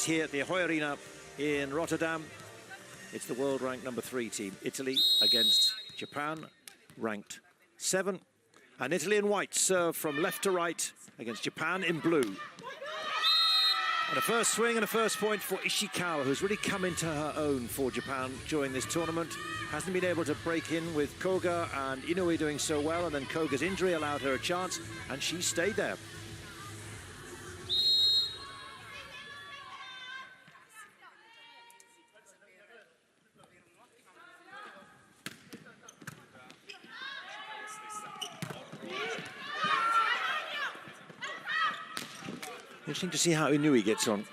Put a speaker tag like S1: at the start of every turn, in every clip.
S1: here at the Ahoy Arena in Rotterdam. It's the world ranked number 3 team, Italy against Japan, ranked 7. And Italy in white serve from left to right against Japan in blue. And a first swing and a first point for Ishikawa, who's really come into her own for Japan during this tournament. Hasn't been able to break in with Koga and Inoue doing so well, and then Koga's injury allowed her a chance, and she stayed there. Interesting to see how Inoue gets on.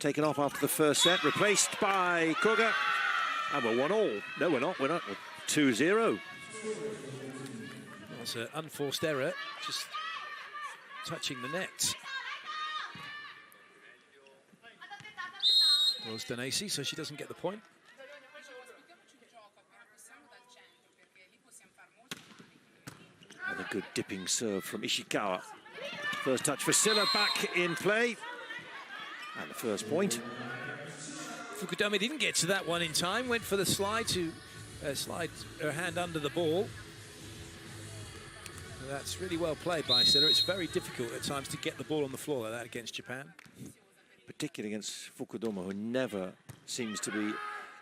S1: Taken off after the first set, replaced by Koga. And we're 1-all. No, we're not. We're 2-0.
S2: That's an unforced error, just touching the net. Was Danesi, so she doesn't get the point.
S1: Another good dipping serve from Ishikawa. First touch for Silla back in play. And the first point.
S2: Fukudome didn't get to that one in time, went for the slide to slide her hand under the ball. That's really well played by Silla. It's very difficult at times to get the ball on the floor like that against Japan.
S1: Particularly against Fukudome, who never seems to be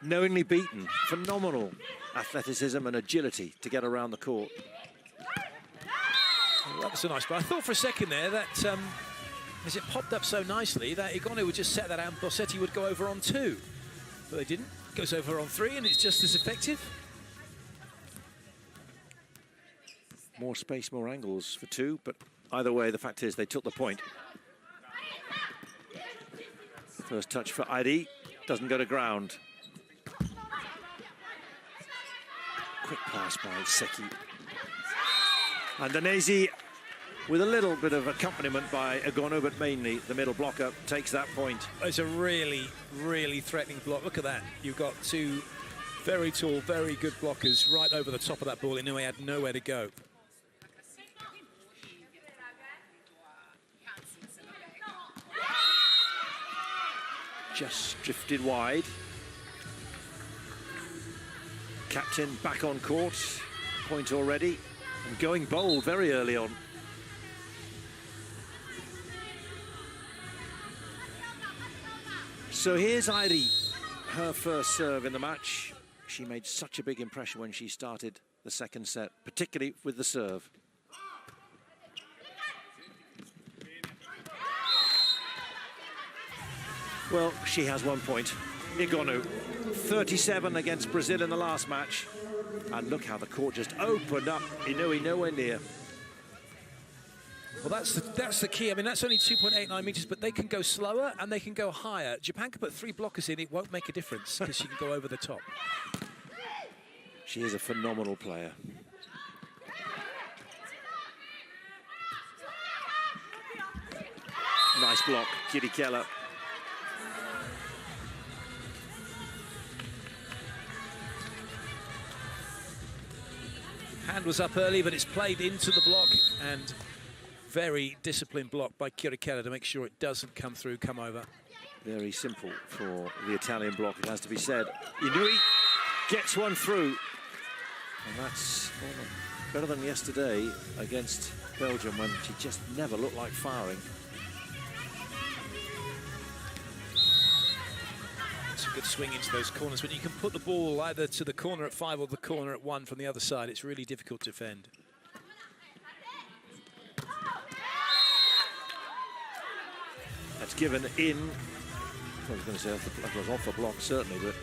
S1: knowingly beaten. Phenomenal athleticism and agility to get around the court.
S2: Well, that was a nice ball. I thought for a second there that as it popped up so nicely that Igonu would just set that out and Bossetti would go over on 2. But they didn't. Goes over on 3 and it's just as effective.
S1: More space, more angles for 2, but either way, the fact is they took the point. First touch for Airi, doesn't go to ground. Quick pass by Seki. And Danesi, with a little bit of accompaniment by Igonu, but mainly the middle blocker, takes that point.
S2: It's a really, really threatening block. Look at that. You've got 2 very tall, very good blockers right over the top of that ball. Inoue had nowhere to go.
S1: Just drifted wide. Captain back on court. Point already. And going bold very early on. So here's Airi, her first serve in the match. She made such a big impression when she started the second set, particularly with the serve. Well, she has 1 point. Igonu, 37 against Brazil in the last match. And look how the court just opened up. Inoue nowhere near.
S2: Well, that's the key. I mean, that's only 2.89 meters, but they can go slower and they can go higher. Japan can put 3 blockers in, it won't make a difference because she can go over the top.
S1: She is a phenomenal player. Nice block, Kirikela.
S2: Hand was up early, but it's played into the block, and very disciplined block by Kirikela to make sure it doesn't come through, come over.
S1: Very simple for the Italian block, it has to be said. Inoue gets one through, and that's better than yesterday against Belgium when she just never looked like firing.
S2: It's a good swing into those corners. When you can put the ball either to the corner at 5 or the corner at 1 from the other side, it's really difficult to defend.
S1: That's given in. I was going to say that was off the block, certainly, but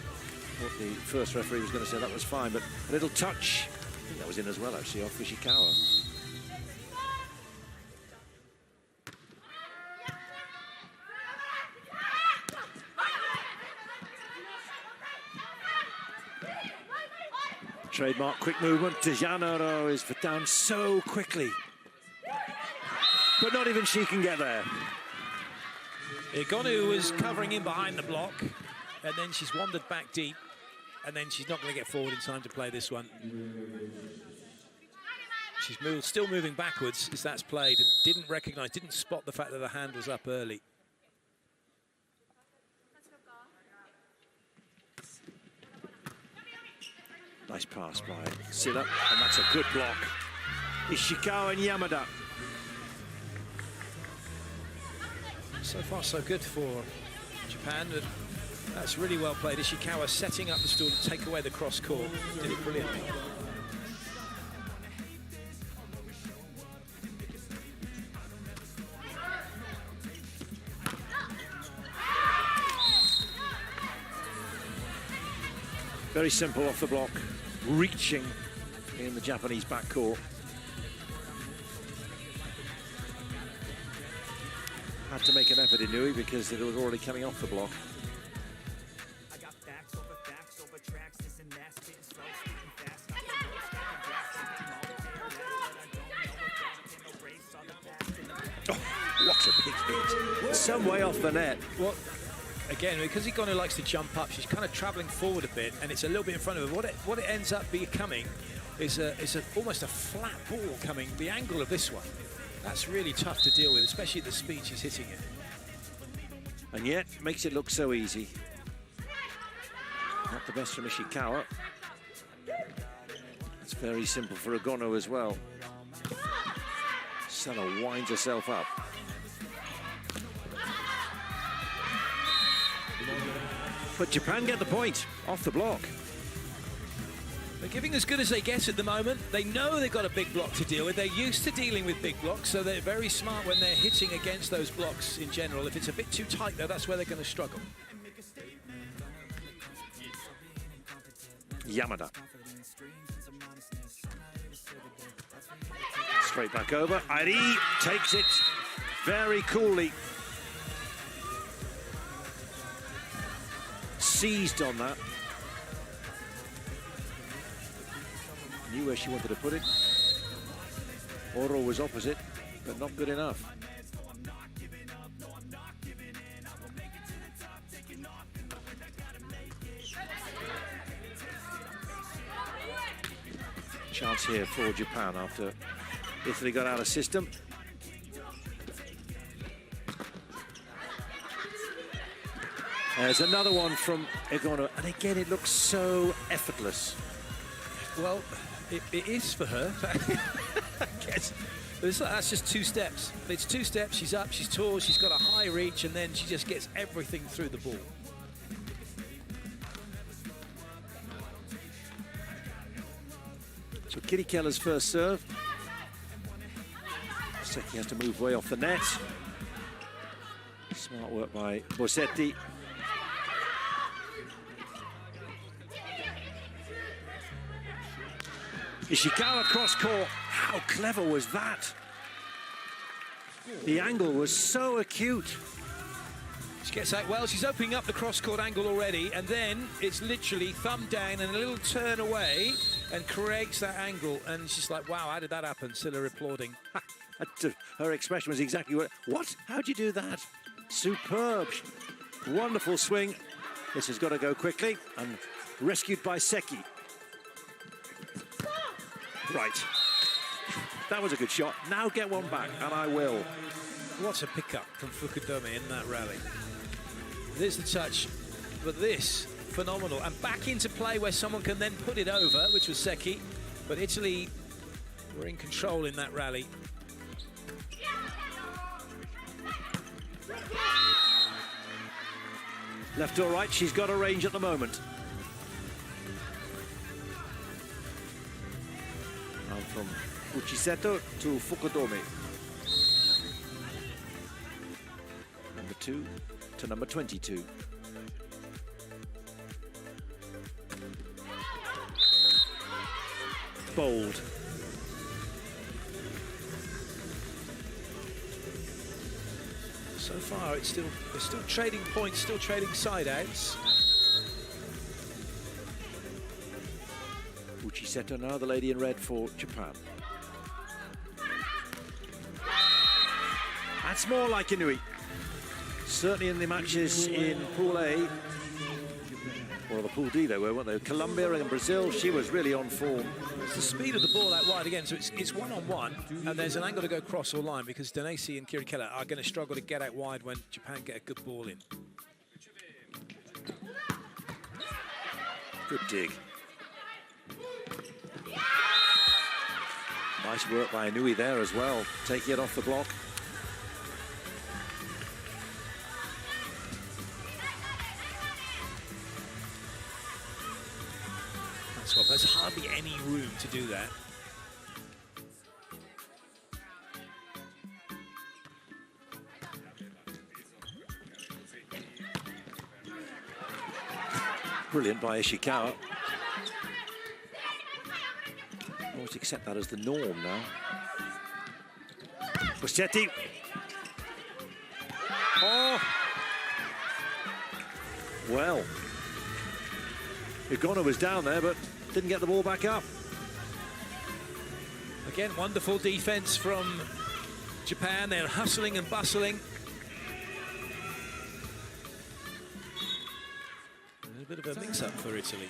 S1: what the first referee was going to say, that was fine. But a little touch, I think that was in as well, actually, off Ishikawa. Trademark quick movement. De Janeiro is down so quickly. But not even she can get there.
S2: Igonu was covering in behind the block, and then she's wandered back deep, and then she's not going to get forward in time to play this one. She's still moving backwards as that's played, and didn't spot the fact that the hand was up early.
S1: Nice pass by Silla, and that's a good block. Ishikawa and Yamada.
S2: So far, so good for Japan. But that's really well played. Ishikawa setting up the stall to take away the cross court. Did it brilliantly.
S1: Very simple off the block, reaching in the Japanese backcourt. Had to make an effort in Nui because it was already coming off the block. Oh, what a big hit. Some way off the net.
S2: Well, again, because Igono likes to jump up, she's kind of travelling forward a bit, and it's a little bit in front of her. What it ends up becoming is almost a flat ball coming. The angle of this one, that's really tough to deal with, especially at the speed she's hitting it.
S1: And yet, makes it look so easy. Not the best from Ishikawa. It's very simple for Igono as well. Sella winds herself up. But Japan get the point off the block.
S2: They're giving as good as they get at the moment. They know they've got a big block to deal with. They're used to dealing with big blocks, so they're very smart when they're hitting against those blocks in general. If it's a bit too tight, though, that's where they're going to struggle.
S1: Yamada. Straight back over. Ari takes it very coolly. Seized on that. Knew where she wanted to put it. Oro was opposite, but not good enough. Chance here for Japan after Italy got out of system. There's another one from Igono, and again it looks so effortless.
S2: Well, it is for her. I guess. That's just two steps. It's two steps, she's up, she's tall, she's got a high reach, and then she just gets everything through the ball.
S1: So Kitty Keller's first serve. Seki has to move way off the net. Smart work by Bossetti. Ishikawa cross court. How clever was that? The angle was so acute.
S2: She gets out well, she's opening up the cross-court angle already, and then it's literally thumb down and a little turn away and creates that angle, and she's like, wow, how did that happen? Silla applauding.
S1: Her expression was exactly what? How'd you do that? Superb. Wonderful swing. This has got to go quickly, and rescued by Seki. Right. That was a good shot. Now get one back, and I will.
S2: What a pickup from Fukudome in that rally. There's the touch, but this, phenomenal. And back into play where someone can then put it over, which was Seki. But Italy were in control in that rally.
S1: Left or right, she's got a range at the moment. And from Uchiseto to Fukudome. Number 2 to number 22. Bold.
S2: So far, they're still trading points, still trading side outs.
S1: Uchiseto now, the lady in red for Japan. That's more like Inui. Certainly in the matches in Pool A, or the Pool D they were, weren't they? Colombia and Brazil, she was really on form.
S2: It's the speed of the ball out wide again, so it's one-on-one, and there's an angle to go cross or line because Danesi and Kirikella are going to struggle to get out wide when Japan get a good ball in.
S1: Good dig. Nice work by Inui there as well, taking it off the block.
S2: That's well, there's hardly any room to do that.
S1: Brilliant by Ishikawa. Always accept that as the norm now. Bossetti. Oh! Well. Ugonna was down there, but didn't get the ball back up.
S2: Again, wonderful defense from Japan. They're hustling and bustling. A bit of a mix-up for Italy.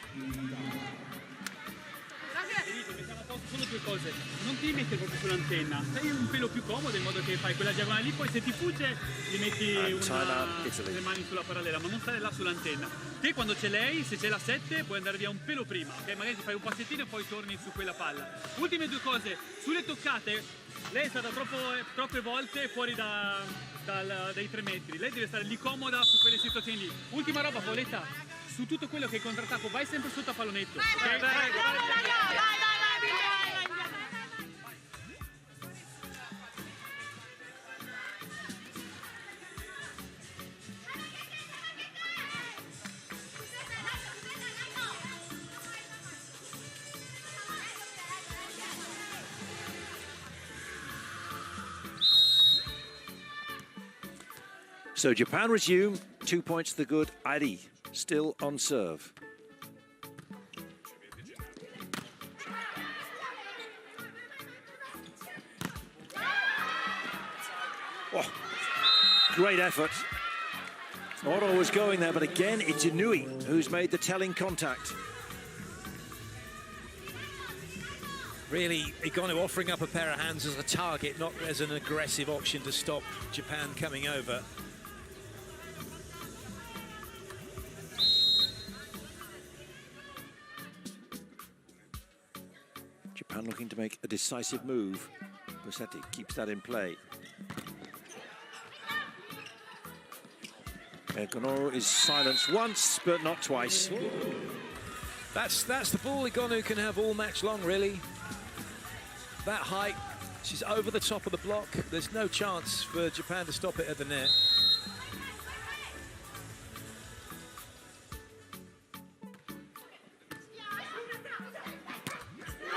S3: Solo due cose, non ti metti proprio sull'antenna, sei un pelo più comodo in modo che fai quella diagonale lì, poi se ti fugge ti metti le mani sulla parallela, ma non stare là sull'antenna. Te quando c'è lei, se c'è la 7, puoi andare via un pelo prima, ok? Magari ti fai un passettino e poi torni su quella palla. Ultime due cose, sulle toccate, lei è stata troppe volte fuori dai 3 metri, lei deve stare lì comoda su quelle situazioni lì. Ultima roba, Paoletta, su tutto quello che è contrattacco, vai sempre sotto a pallonetto, ok?
S1: So Japan resume, 2 points to the good. Ari still on serve. Oh, great effort. Not always going there, but again, it's Inui who's made the telling contact.
S2: Really, Igonu offering up a pair of hands as a target, not as an aggressive option to stop Japan coming over.
S1: Japan looking to make a decisive move. Bossetti keeps that in play. Igonu is silenced once, but not twice.
S2: That's the ball Igonu can have all match long, really. That height, she's over the top of the block. There's no chance for Japan to stop it at the net.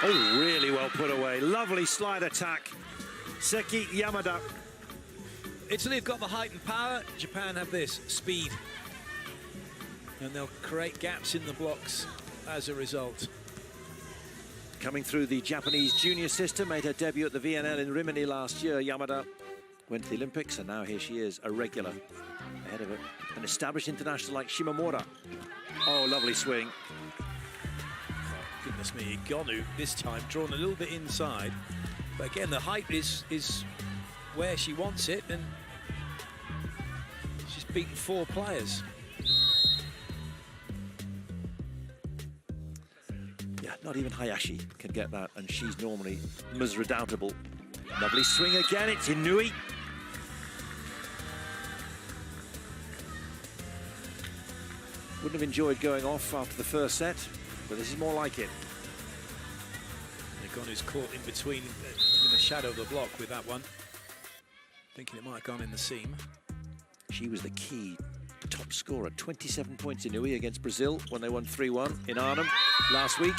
S1: Oh, really well put away. Lovely slide attack. Seki Yamada.
S2: Italy have got the height and power. Japan have this, speed. And they'll create gaps in the blocks as a result.
S1: Coming through the Japanese junior system, made her debut at the VNL in Rimini last year. Yamada went to the Olympics, and now here she is, a regular ahead of an established international like Shimomura. Oh, lovely swing.
S2: Goodness me, Igonu this time drawn a little bit inside. But again, the height is where she wants it, and she's beaten 4 players.
S1: Yeah, not even Hayashi can get that, and she's normally redoubtable. Lovely swing again, it's Inui. Wouldn't have enjoyed going off after the first set, but this is more like it.
S2: Igonu's caught in between, in the shadow of the block with that one. Thinking it might have gone in the seam.
S1: She was the key top scorer, 27 points Inui against Brazil when they won 3-1 in Arnhem last week.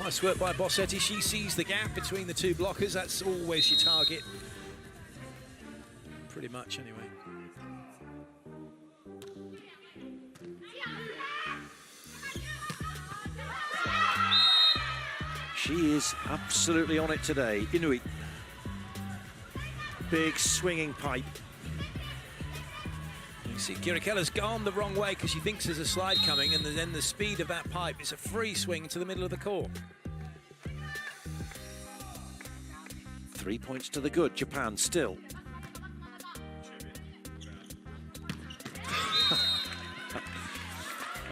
S2: Nice work by Bossetti. She sees the gap between the 2 blockers. That's always your target. Pretty much, anyway.
S1: She is absolutely on it today. Inui. Big swinging pipe.
S2: You see, Kirikella's gone the wrong way because she thinks there's a slide coming, and then the speed of that pipe, it's a free swing to the middle of the court.
S1: 3 points to the good, Japan still.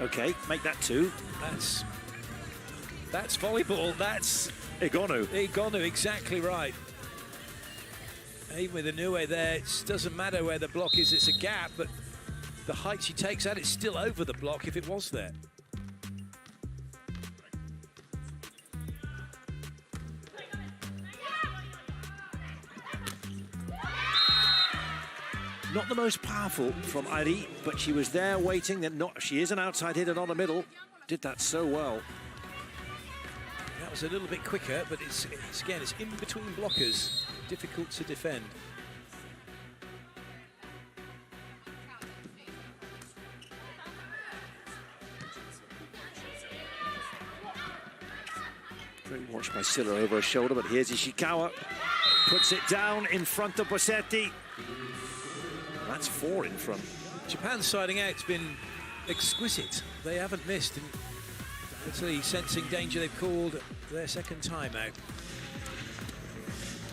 S1: Okay, make that 2.
S2: That's volleyball. That's
S1: Igonu.
S2: Igonu, exactly right. Even with Inoue there, it doesn't matter where the block is, it's a gap, but the height she takes out, it's still over the block if it was there.
S1: Not the most powerful from Ari, but she was there waiting. She is an outside hitter, not a middle. Did that so well.
S2: That was a little bit quicker, but it's in between blockers. Difficult to defend.
S1: Great watch by Silla over her shoulder, but here's Ishikawa. Puts it down in front of Bossetti. That's 4 in front.
S2: Japan's siding out's been exquisite. They haven't missed. And Italy sensing danger, they've called their second time out.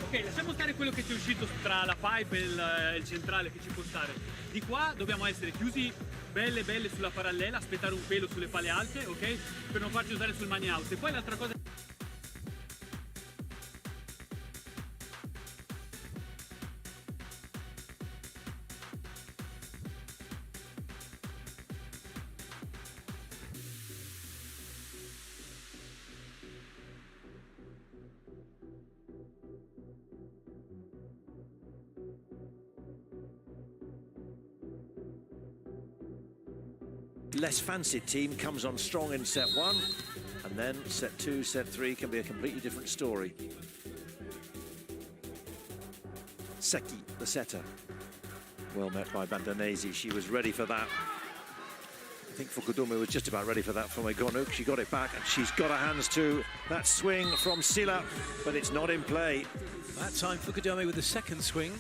S3: Ok, lasciamo stare quello che ci è uscito tra la pipe e il centrale che ci può stare. Di qua dobbiamo essere chiusi belle sulla parallela, aspettare un pelo sulle pale alte, ok? Per non farci usare sul money out. E poi l'altra cosa...
S1: Less fancied team comes on strong in set 1, and then set 2, set 3 can be a completely different story. Seki, the setter, well met by Bandanese. She was ready for that. I think Fukudome was just about ready for that from Igonu. She got it back, and she's got her hands to that swing from Silla, but it's not in play.
S2: That time Fukudome with the second swing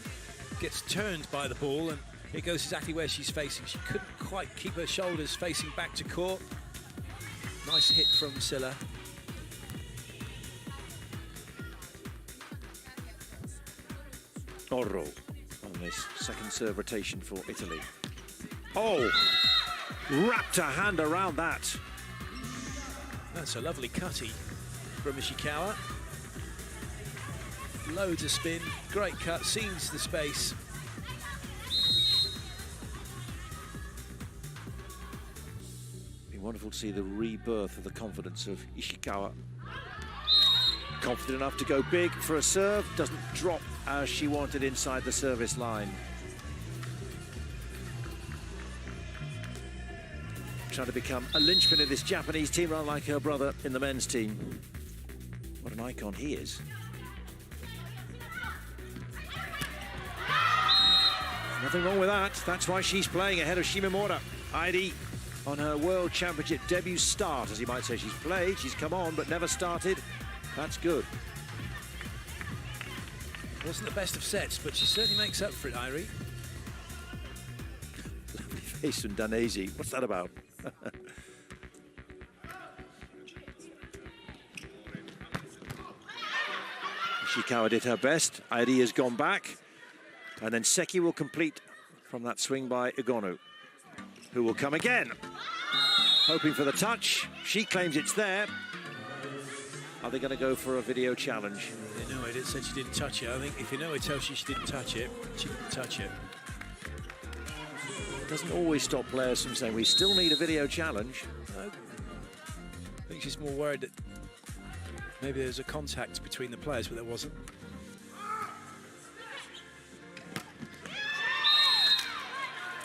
S2: gets turned by the ball, and it goes exactly where she's facing. She couldn't quite keep her shoulders facing back to court. Nice hit from Silla.
S1: Orro on this second serve rotation for Italy. Oh, wrapped her hand around that.
S2: That's a lovely cutty from Ishikawa. Loads of spin, great cut, sees the space.
S1: Wonderful to see the rebirth of the confidence of Ishikawa. Confident enough to go big for a serve, doesn't drop as she wanted inside the service line. Trying to become a linchpin of this Japanese team, unlike her brother in the men's team. What an icon he is. Nothing wrong with that. That's why she's playing ahead of Shimamura. Heidi on her World Championship debut start, as you might say. She's played, she's come on, but never started. That's good.
S2: Wasn't the best of sets, but she certainly makes up for it, Irie.
S1: Lovely face from Danese. What's that about? Ishikawa did her best. Irie has gone back. And then Seki will complete from that swing by Igonu, who will come again. Hoping for the touch. She claims it's there. Are they going to go for a video challenge?
S2: Inoue said she didn't touch it. I think if Inoue tells you she didn't touch it, she didn't touch it.
S1: It doesn't always stop players from saying, we still need a video challenge.
S2: I think she's more worried that maybe there's a contact between the players, but there wasn't.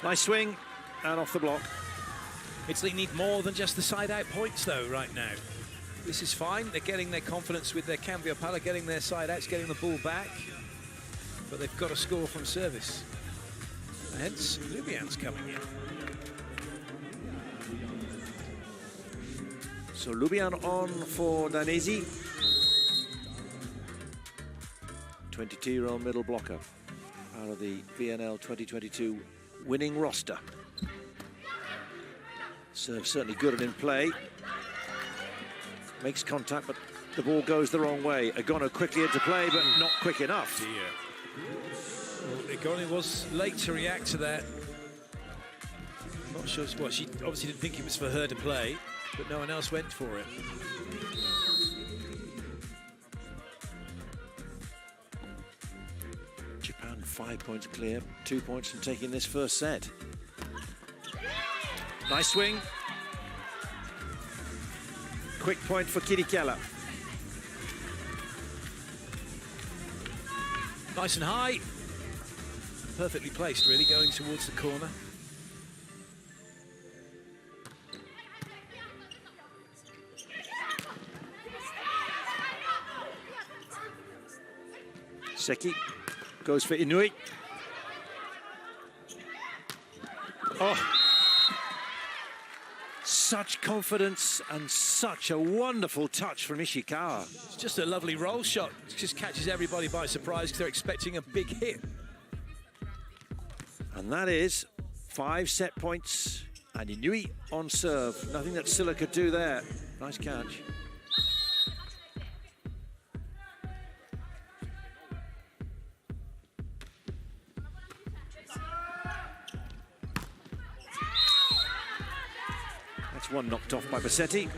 S1: Nice swing, and off the block.
S2: Italy need more than just the side-out points, though, right now. This is fine. They're getting their confidence with their cambio pala, getting their side-outs, getting the ball back. But they've got to score from service. Hence, Lubian's coming in.
S1: So Lubian on for Danesi. 22-year-old middle blocker out of the VNL 2022 winning roster. Serve certainly good and in play. Makes contact, but the ball goes the wrong way. Igonu quickly into play, but not quick enough.
S2: Well, Igonu was late to react to that. Not sure what, she obviously didn't think it was for her to play, but no one else went for it.
S1: Japan 5 points clear, 2 points from taking this first set. Nice swing. Quick point for Kirikela.
S2: Nice and high. Perfectly placed, really, going towards the corner.
S1: Seki goes for Inui. Oh, such confidence and such a wonderful touch from Ishikawa.
S2: It's just a lovely roll shot. It just catches everybody by surprise because they're expecting a big hit.
S1: And that is 5 set points. And Inui on serve. Nothing that Silla could do there. Nice catch. That's one knocked off by Bassetti.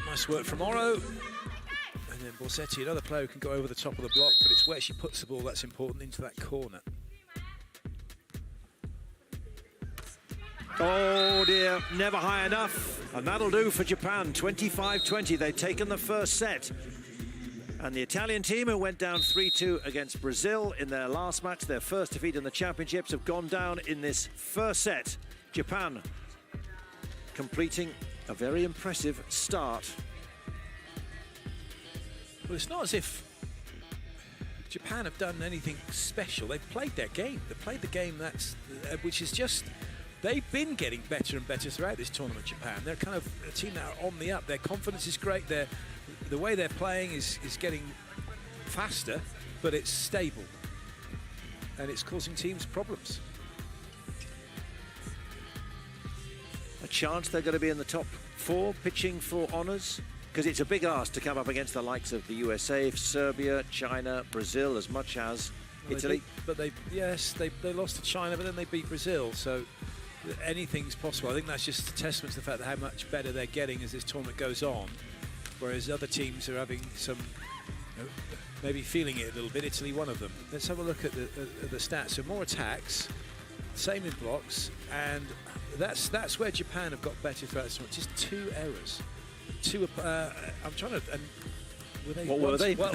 S2: Nice work from Oro. And then Borsetti, another player who can go over the top of the block, but it's where she puts the ball that's important, into that corner.
S1: Oh dear, never high enough. And that'll do for Japan, 25-20. They've taken the first set. And the Italian team, who went down 3-2 against Brazil in their last match, their first defeat in the championships, have gone down in this first set. Japan completing a very impressive start.
S2: Well, it's not as if Japan have done anything special. They've played their game. They've played the game that's, which is just, they've been getting better and better throughout this tournament, Japan. They're kind of a team that are on the up. Their confidence is great. The way they're playing is getting faster, but it's stable. And it's causing teams problems.
S1: A chance they're going to be in the top 4, pitching for honours, because it's a big ask to come up against the likes of the USA, Serbia, China, Brazil, as much as Italy.
S2: They lost to China, but then they beat Brazil, so anything's possible. I think that's just a testament to the fact that how much better they're getting as this tournament goes on, whereas other teams are having some, maybe feeling it a little bit. Italy, one of them. Let's have a look at the stats. So more attacks, same in blocks, and that's where Japan have got better throughout this tournament. Just 2 errors. I'm trying to. And were they,
S1: what were they?
S2: Well,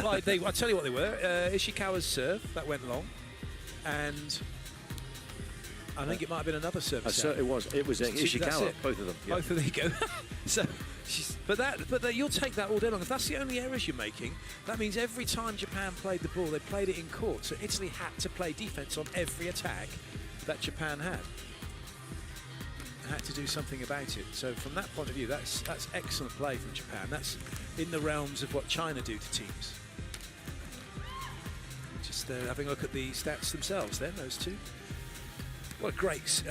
S2: I'll tell you what they were. Ishikawa's serve that went long, and I think it might have been another service.
S1: It was Ishikawa. Both of them. Yeah.
S2: Both of them. There you go. So, but you'll take that all day long. If that's the only errors you're making, that means every time Japan played the ball, they played it in court. So Italy had to play defense on every attack that Japan had. Had to do something about it. So from that point of view, that's excellent play from Japan. That's in the realms of what China do to teams. Just having a look at the stats themselves then, those two. What a great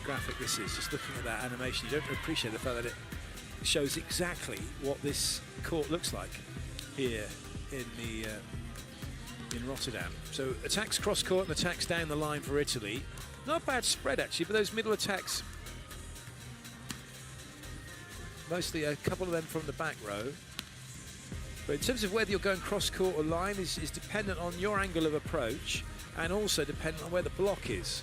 S2: graphic this is, just looking at that animation. You don't appreciate the fact that it shows exactly what this court looks like here in Rotterdam. So attacks cross court and attacks down the line for Italy. Not a bad spread actually, but those middle attacks, mostly a couple of them from the back row. But in terms of whether you're going cross court or line is dependent on your angle of approach, and also dependent on where the block is.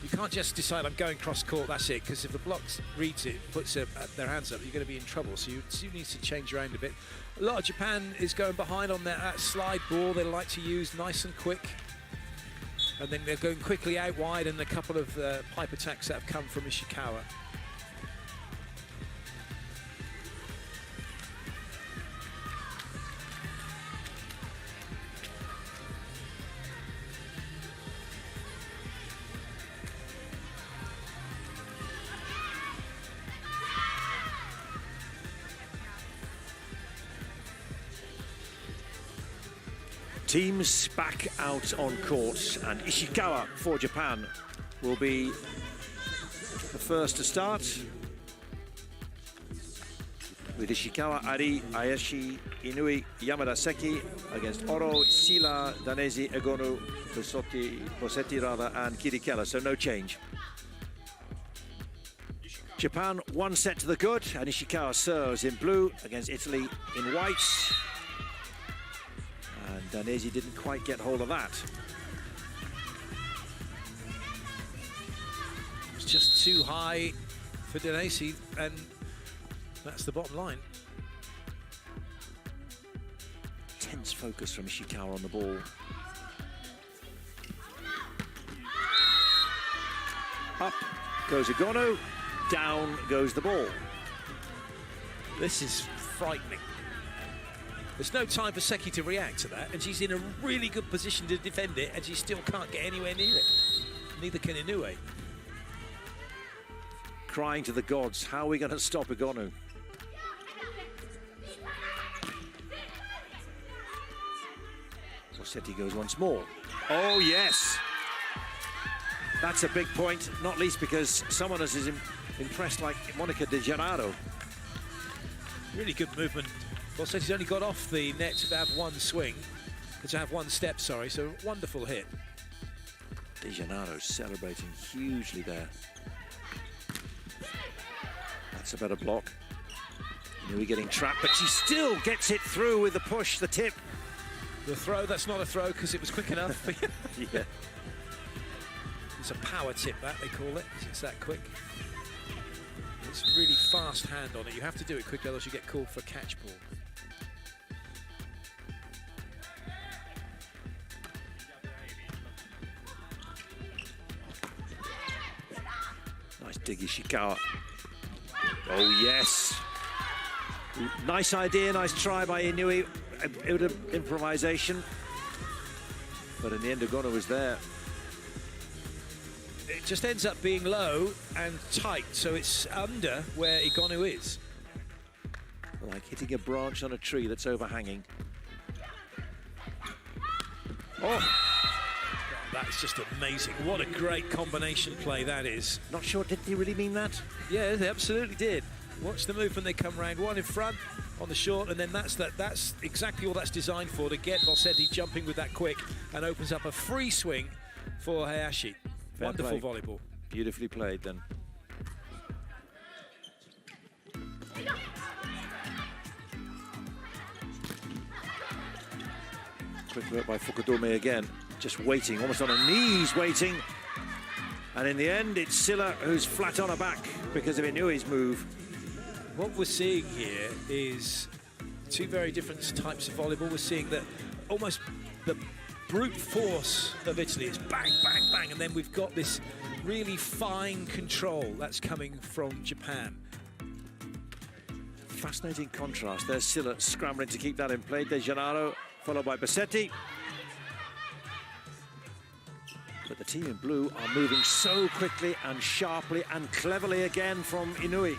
S2: You can't just decide I'm going cross court, that's it, because if the block reads it, puts their hands up, you're going to be in trouble. So you need to change around a bit. A lot of Japan is going behind on that slide ball they like to use nice and quick. And then they're going quickly out wide, and a couple of pipe attacks that have come from Ishikawa.
S1: Teams back out on court, and Ishikawa for Japan will be the first to start. with Ishikawa, Ari, Ayashi, Inui, Yamada Seki against Oro, Sila, Danesi, Egonu, Bossetti rather, and Kirikella, so no change. Japan 1 set to the good, and Ishikawa serves in blue against Italy in white. And Danesi didn't quite get hold of that.
S2: It's just too high for Danesi, and that's the bottom line.
S1: Tense focus from Ishikawa on the ball. Up goes Egonu, down goes the ball.
S2: This is frightening. There's no time for Seki to react to that, and she's in a really good position to defend it, and she still can't get anywhere near it. Neither can Inoue.
S1: Crying to the gods, how are we going to stop Egonu? Bossetti goes once more. Oh, yes! That's a big point, not least because someone is impressed like Monica De Gennaro.
S2: Really good movement. Bossetti's only got off the net to have one swing, to have one step, sorry, so wonderful hit.
S1: De Gennaro celebrating hugely there. That's a better block. Inui getting trapped, but she still gets it through with the push, the tip.
S2: The throw, that's not a throw because it was quick enough.
S1: Yeah.
S2: It's a power tip, that they call it, it's that quick. It's really fast hand on it. You have to do it quickly, otherwise you get called for catch ball.
S1: Nice dig, Ishikawa. Oh, yes. Nice idea, nice try by Inui. Improvisation. But in the end, Egonu was there.
S2: It just ends up being low and tight, so it's under where Egonu is.
S1: Like hitting a branch on a tree that's overhanging. Oh!
S2: That's just amazing. What a great combination play that is.
S1: Not sure, did he really mean that?
S2: Yeah, they absolutely did. Watch the movement they come round. One in front on the short, and then that's exactly all that's designed for, to get Bossetti jumping with that quick, and opens up a free swing for Hayashi.
S1: Fair
S2: Wonderful
S1: play.
S2: volleyball.
S1: Beautifully played then. Quick work by Fukudome again. Just waiting, almost on her knees waiting. And in the end, it's Silla who's flat on her back because of Inui's move.
S2: What we're seeing here is two very different types of volleyball. We're seeing that almost the brute force of Italy is bang, bang, bang, and then we've got this really fine control that's coming from Japan.
S1: Fascinating contrast. There's Silla scrambling to keep that in play. De Gennaro, followed by Bossetti. But the team in blue are moving so quickly and sharply and cleverly again from Inui.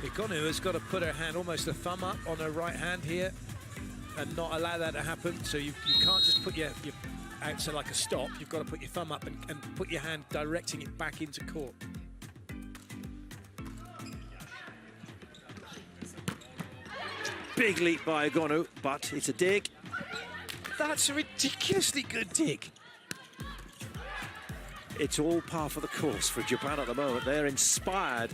S2: Egonu has got to put her hand, almost a thumb up on her right hand here, and not allow that to happen. So you can't just put your out to like a stop. You've got to put your thumb up and put your hand directing it back into court.
S1: Big leap by Egonu, but it's a dig.
S2: That's a ridiculously good dig.
S1: It's all par for the course for Japan at the moment. They're inspired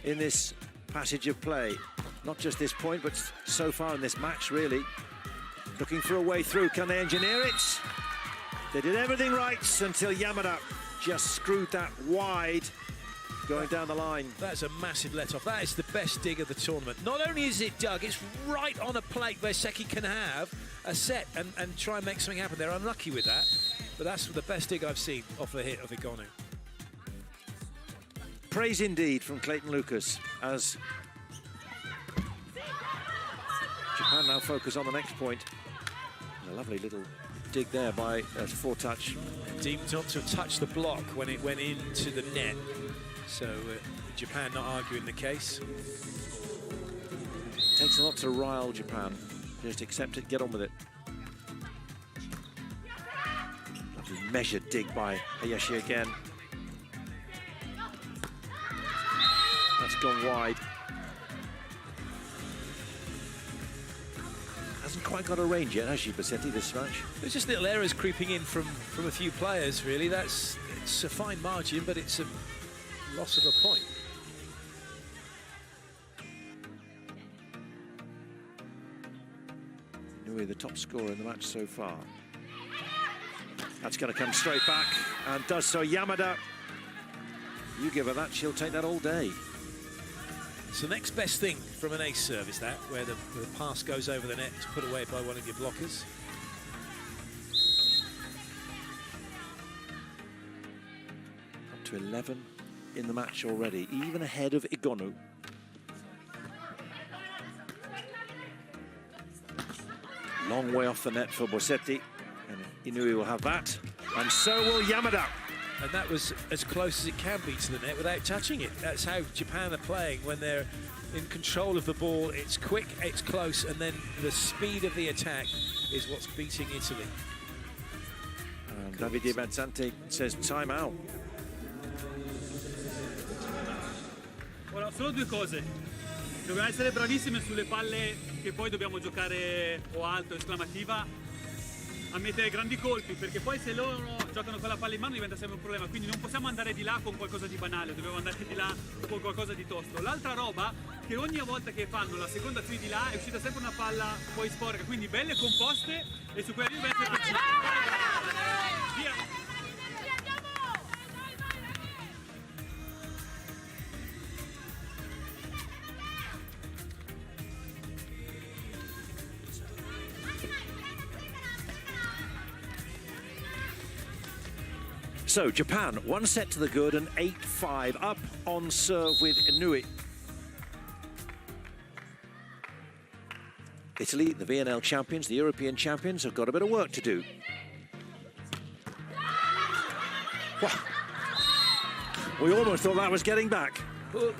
S1: in this passage of play. Not just this point, but so far in this match, really. Looking for a way through. Can they engineer it? They did everything right until Yamada just screwed that wide going down the line.
S2: That's a massive let-off. That is the best dig of the tournament. Not only is it dug, it's right on a plate where Seki can have a set and try and make something happen. They're unlucky with that, but that's the best dig I've seen off a hit of Egonu.
S1: Praise indeed from Clayton Lucas as Japan now focus on the next point. A lovely little dig there by four-touch.
S2: Deemed not to have touched the block when it went into the net. So Japan not arguing the case.
S1: Takes a lot to rile Japan. Just accept it, get on with it. Lovely measured dig by Hayashi again. That's gone wide. Hasn't quite got a range yet, has she, Bassetti, this match?
S2: There's just little errors creeping in from a few players, really. It's a fine margin, but it's a loss of a point.
S1: Nui, the top scorer in the match so far. That's going to come straight back, and does so. Yamada, you give her that, she'll take that all day.
S2: So the next best thing from an ace serve is that, where the pass goes over the net, it's put away by one of your blockers.
S1: Up to 11 in the match already, even ahead of Igonu. Long way off the net for Bossetti, and Inui will have that, and so will Yamada.
S2: And that was as close as it can be to the net without touching it. That's how Japan are playing when they're in control of the ball. It's quick, it's close, and then the speed of the attack is what's beating Italy.
S1: And Davide Mazzante says time out.
S3: Ora, solo due cose. Dobbiamo essere bravissime sulle palle che poi dobbiamo giocare o alto, esclamativa, a mettere grandi colpi, perché poi se loro giocano con la palla in mano diventa sempre un problema, quindi non possiamo andare di là con qualcosa di banale, dobbiamo andare di là con qualcosa di tosto. L'altra roba, che ogni volta che fanno la seconda azione di là è uscita sempre una palla poi sporca, quindi belle composte e su quelle dobbiamo essere precisi. Via!
S1: So Japan, one set to the good and 8-5 up on serve with Inui. Italy, the VNL champions, the European champions, have got a bit of work to do. Wow. We almost thought that was getting back.
S2: Well,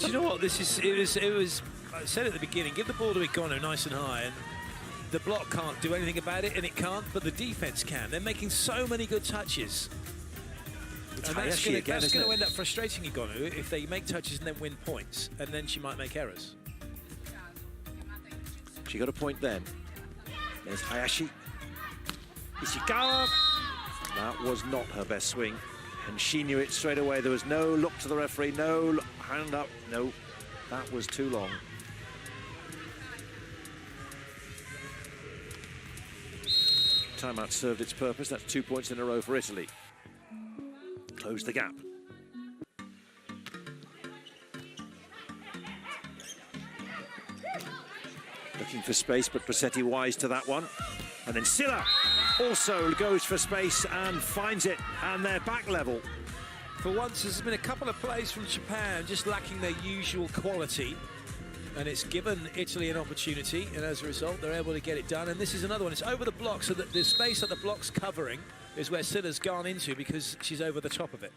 S2: do you know what? It was. I said at the beginning, give the ball to Igonu nice and high, and the block can't do anything about it, and it can't, but the defense can. They're making so many good touches. And that's going to end up frustrating Igonu if they make touches and then win points, and then she might make errors.
S1: She got a point then. There's Hayashi. Ishikawa. That was not her best swing, and she knew it straight away. There was no look to the referee, no hand up, no. That was too long. Timeout served its purpose. That's 2 points in a row for Italy. Close the gap. Looking for space, but Bassetti wise to that one. And then Silla also goes for space and finds it, and they're back level.
S2: For once, there's been a couple of plays from Japan just lacking their usual quality, and it's given Italy an opportunity, and as a result, they're able to get it done. And this is another one. It's over the block, so that the space that the block's covering is where Silla's gone into because she's over the top of it.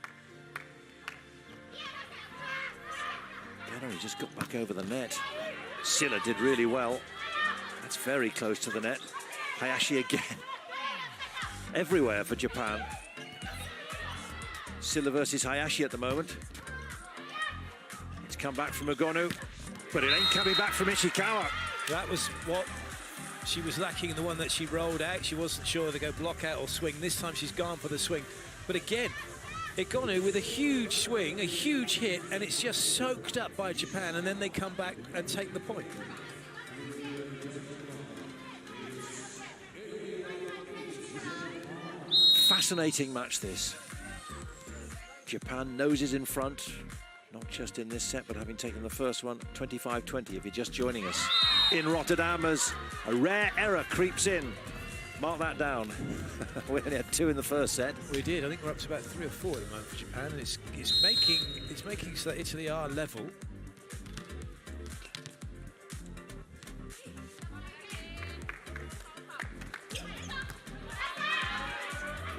S1: He just got back over the net. Silla did really well. That's very close to the net. Hayashi again. Everywhere for Japan. Silla versus Hayashi at the moment. It's come back from Igonu, but it ain't coming back from Ishikawa.
S2: That was what she was lacking in the one that she rolled out. She wasn't sure whether to go block out or swing. This time she's gone for the swing. But again, Igonu with a huge swing, a huge hit, and it's just soaked up by Japan, and then they come back and take the point.
S1: Fascinating match, this. Japan noses in front, not just in this set, but having taken the first one, 25-20, if you're just joining us. In Rotterdam, as a rare error creeps in. Mark that down. We only had 2 in the first set.
S2: We did. I think we're up to about 3 or 4 at the moment for Japan, and it's making so that Italy are level.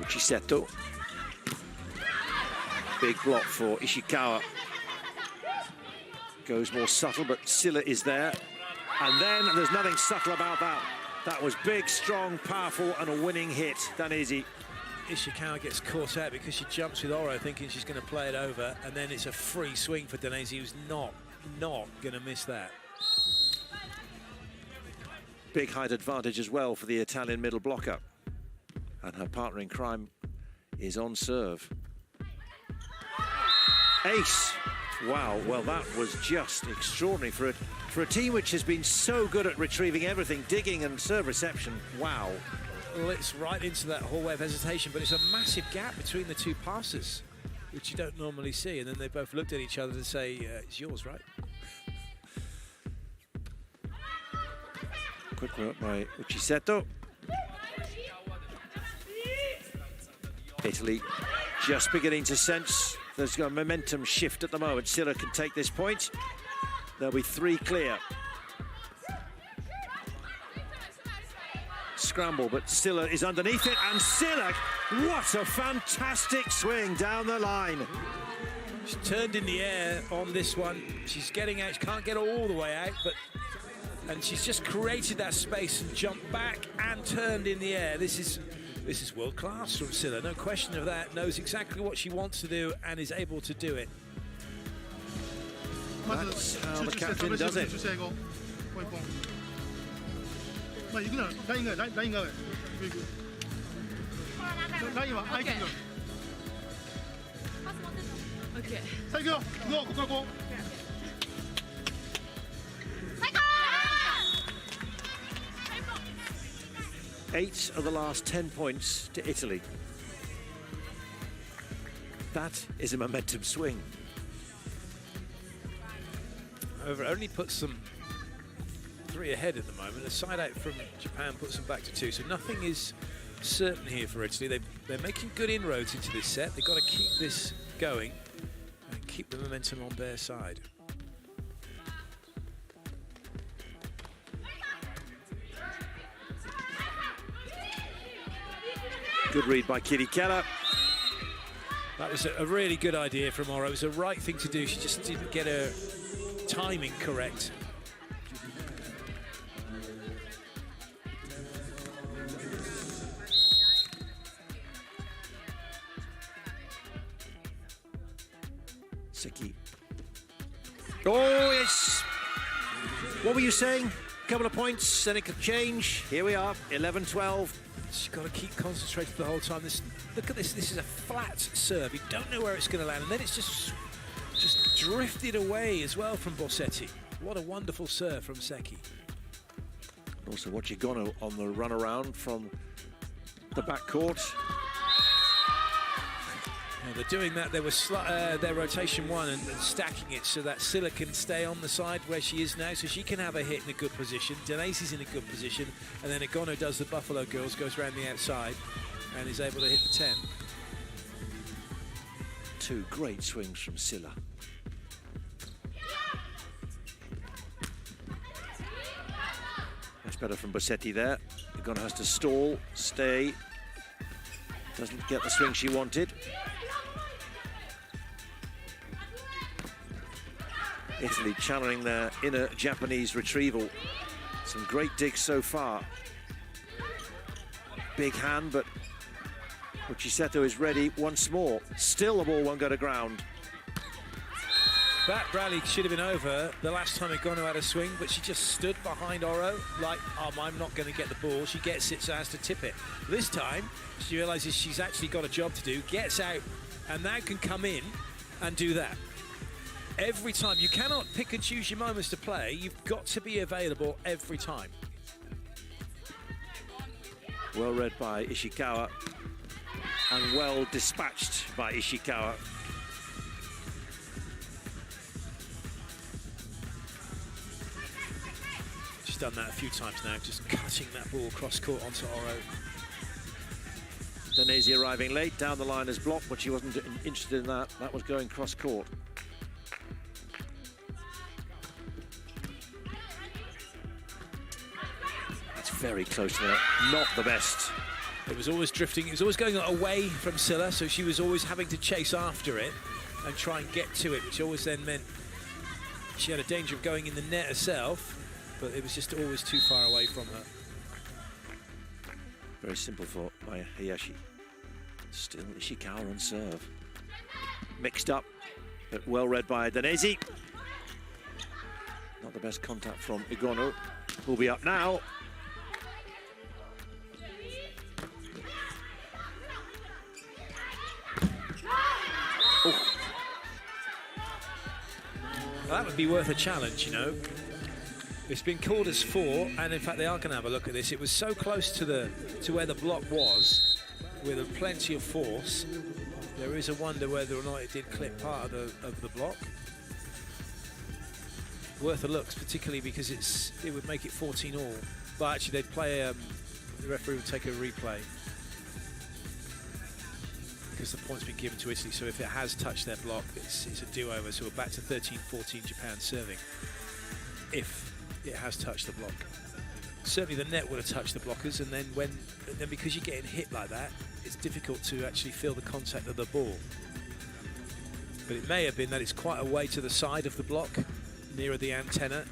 S1: Uchiseto. Big block for Ishikawa. Goes more subtle, but Silla is there. And then there's nothing subtle about that. That was big, strong, powerful, and a winning hit. Danesi.
S2: Ishikawa gets caught out because she jumps with Oro thinking she's going to play it over, and then it's a free swing for Danesi, who's not going to miss that.
S1: big height advantage as well for the Italian middle blocker. And her partner in crime is on serve. Ace. Wow, well, that was just extraordinary for a team which has been so good at retrieving everything, digging and serve reception. Wow.
S2: Well, it's right into that hallway of hesitation, but it's a massive gap between the two passes, which you don't normally see. And then they both looked at each other to say, it's yours, right?
S1: Quick work by Uchiseto. Italy just beginning to sense there's a momentum shift at the moment. Silla can take this point. There'll be 3 clear. Scramble, but Silla is underneath it, and Silla, what a fantastic swing down the line.
S2: She's turned in the air on this one. She's getting out, she can't get all the way out, and she's just created that space and jumped back and turned in the air. This is world class from Silla, no question of that. Knows exactly what she wants to do and is able to do it.
S1: That's how the captain does it.
S4: Okay.
S1: 8 of the last 10 points to Italy. That is a momentum swing.
S2: However, it only puts them 3 ahead at the moment. A side out from Japan puts them back to 2. So nothing is certain here for Italy. They're making good inroads into this set. They've got to keep this going and keep the momentum on their side.
S1: Good read by Kirikella.
S2: That was a really good idea from Oro. It was the right thing to do. She just didn't get her timing correct.
S1: Seki. Oh, yes. What were you saying? A couple of points, then it could change. Here we are, 11-12.
S2: She's got to keep concentrated the whole time. Look at this. This is a flat serve. You don't know where it's going to land, and then it's just drifted away as well from Bossetti. What a wonderful serve from Seki.
S1: Also, Wachigono on the run around from the backcourt.
S2: Well, they're doing that. There was their rotation 1 and stacking it so that Silla can stay on the side where she is now, so she can have a hit in a good position. Denace's in a good position, and then Agono does the Buffalo Girls, goes around the outside, and is able to hit the 10.
S1: 2 great swings from Silla. Much better from Bossetti there. Agono has to stall, stay. Doesn't get the swing she wanted. Italy channeling their inner Japanese retrieval. Some great digs so far. Big hand, but Uchiseto is ready once more. Still the ball won't go to ground.
S2: That rally should have been over the last time Agono had a swing, but she just stood behind Oro like, I'm not going to get the ball. She gets it, so has to tip it. This time, she realises she's actually got a job to do, gets out, and now can come in and do that. Every time. You cannot pick and choose your moments to play. You've got to be available every time.
S1: Well read by Ishikawa and well dispatched by Ishikawa.
S2: She's done that a few times now, just cutting that ball cross court onto Oro.
S1: Danese arriving late, down the line as blocked, but she wasn't interested in that. That was going cross court. Very close to that, not the best.
S2: It was always drifting, it was always going away from Silla, so she was always having to chase after it and try and get to it, which always then meant she had a danger of going in the net herself, but it was just always too far away from her.
S1: Very simple for Maya Hayashi. Still Ishikawa on serve. Mixed up, but well read by Danese. Not the best contact from Agono, who'll be up now.
S2: That would be worth a challenge, you know. It's been called as 4, and in fact they are going to have a look at this. It was so close to where the block was, with plenty of force. There is a wonder whether or not it did clip part of the block. Worth a look, particularly because it would make it 14 all. But actually, they'd play. The referee would take a replay because the point's been given to Italy. So if it has touched their block, it's a do-over. So we're back to 13-14 Japan serving. If it has touched the block, certainly the net would have touched the blockers, and then because you're getting hit like that, it's difficult to actually feel the contact of the ball. But it may have been that it's quite a way to the side of the block, nearer the antenna.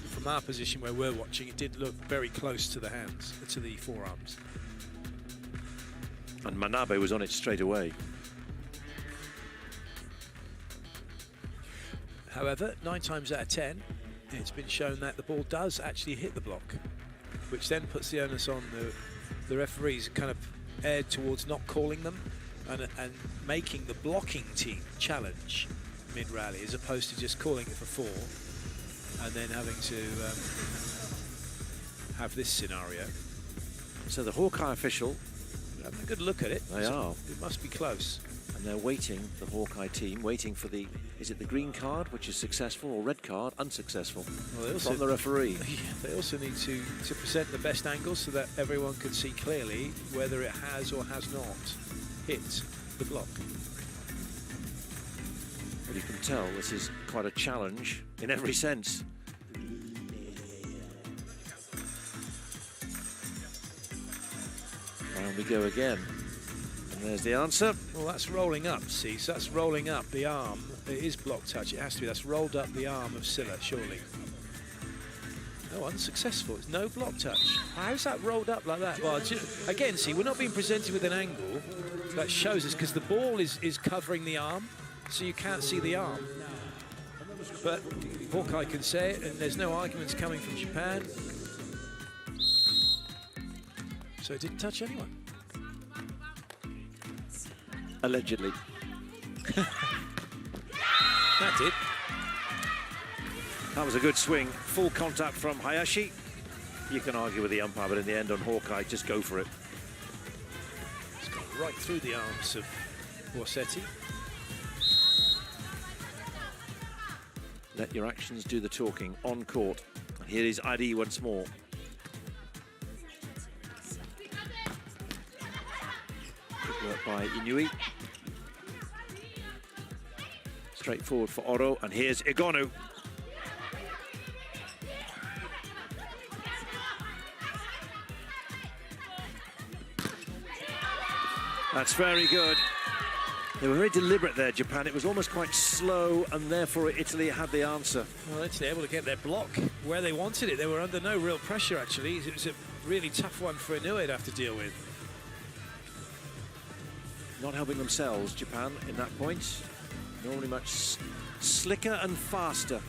S2: From our position where we're watching, it did look very close to the hands, to the forearms.
S1: And Manabe was on it straight away.
S2: However, 9 times out of 10, it's been shown that the ball does actually hit the block, which then puts the onus on the referees, kind of aired towards not calling them and making the blocking team challenge mid-rally, as opposed to just calling it for 4 and then having to have this scenario.
S1: So the Hawkeye official,
S2: having a good look at it.
S1: They are.
S2: It must be close.
S1: And they're waiting, the Hawkeye team, waiting for the, is it the green card, which is successful, or red card, unsuccessful, well, from the referee?
S2: Yeah, they also need to present the best angle so that everyone can see clearly whether it has or has not hit the block.
S1: Well, you can tell this is quite a challenge in every sense. And we go again. And there's the answer.
S2: Well, that's rolling up, see, so that's rolling up the arm. It is block touch, it has to be. That's rolled up the arm of Silla, surely. No, unsuccessful. It's no block touch. How's that rolled up like that? Well, again, see, we're not being presented with an angle that shows us, because the ball is covering the arm, so you can't see the arm. But Hawkeye can say it, and there's no arguments coming from Japan. So it didn't touch anyone.
S1: Allegedly.
S2: That did.
S1: That was a good swing. Full contact from Hayashi. You can argue with the umpire, but in the end on Hawkeye, just go for it.
S2: It's gone right through the arms of Borsetti.
S1: Let your actions do the talking on court. And here is ID once more. Good work by Inui. Straight forward for Oro, and here's Igonu. That's very good. They were very deliberate there, Japan. It was almost quite slow, and therefore Italy had the answer.
S2: Well, Italy able to get their block where they wanted it. They were under no real pressure, actually. It was a really tough one for Inui to have to deal with.
S1: Not helping themselves, Japan, in that point. Normally much slicker and faster.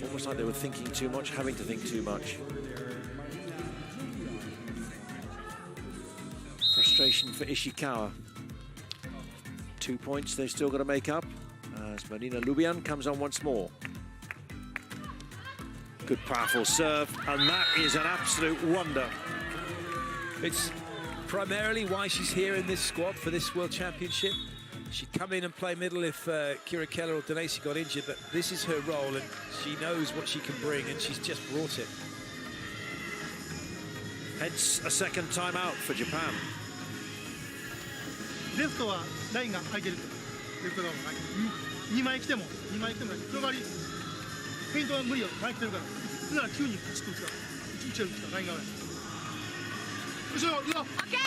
S1: Almost like they were thinking too much, having to think too much. Frustration for Ishikawa. 2 points they've still got to make up as Marina Lubian comes on once more. Good powerful serve, and that is an absolute wonder.
S2: It's primarily why she's here in this squad for this World Championship. She'd come in and play middle if Kira Keller or Denesi got injured, but this is her role and she knows what she can bring, and she's just brought it.
S1: Hence a second time out for Japan.
S4: レフトはラインが空いてると。レフト側も2枚来ても広がりフェイントは無理よ。前来てるから。それなら9人走って打つから。打ち合うんですからライン側へ。後ろ、いいよ。オッケー。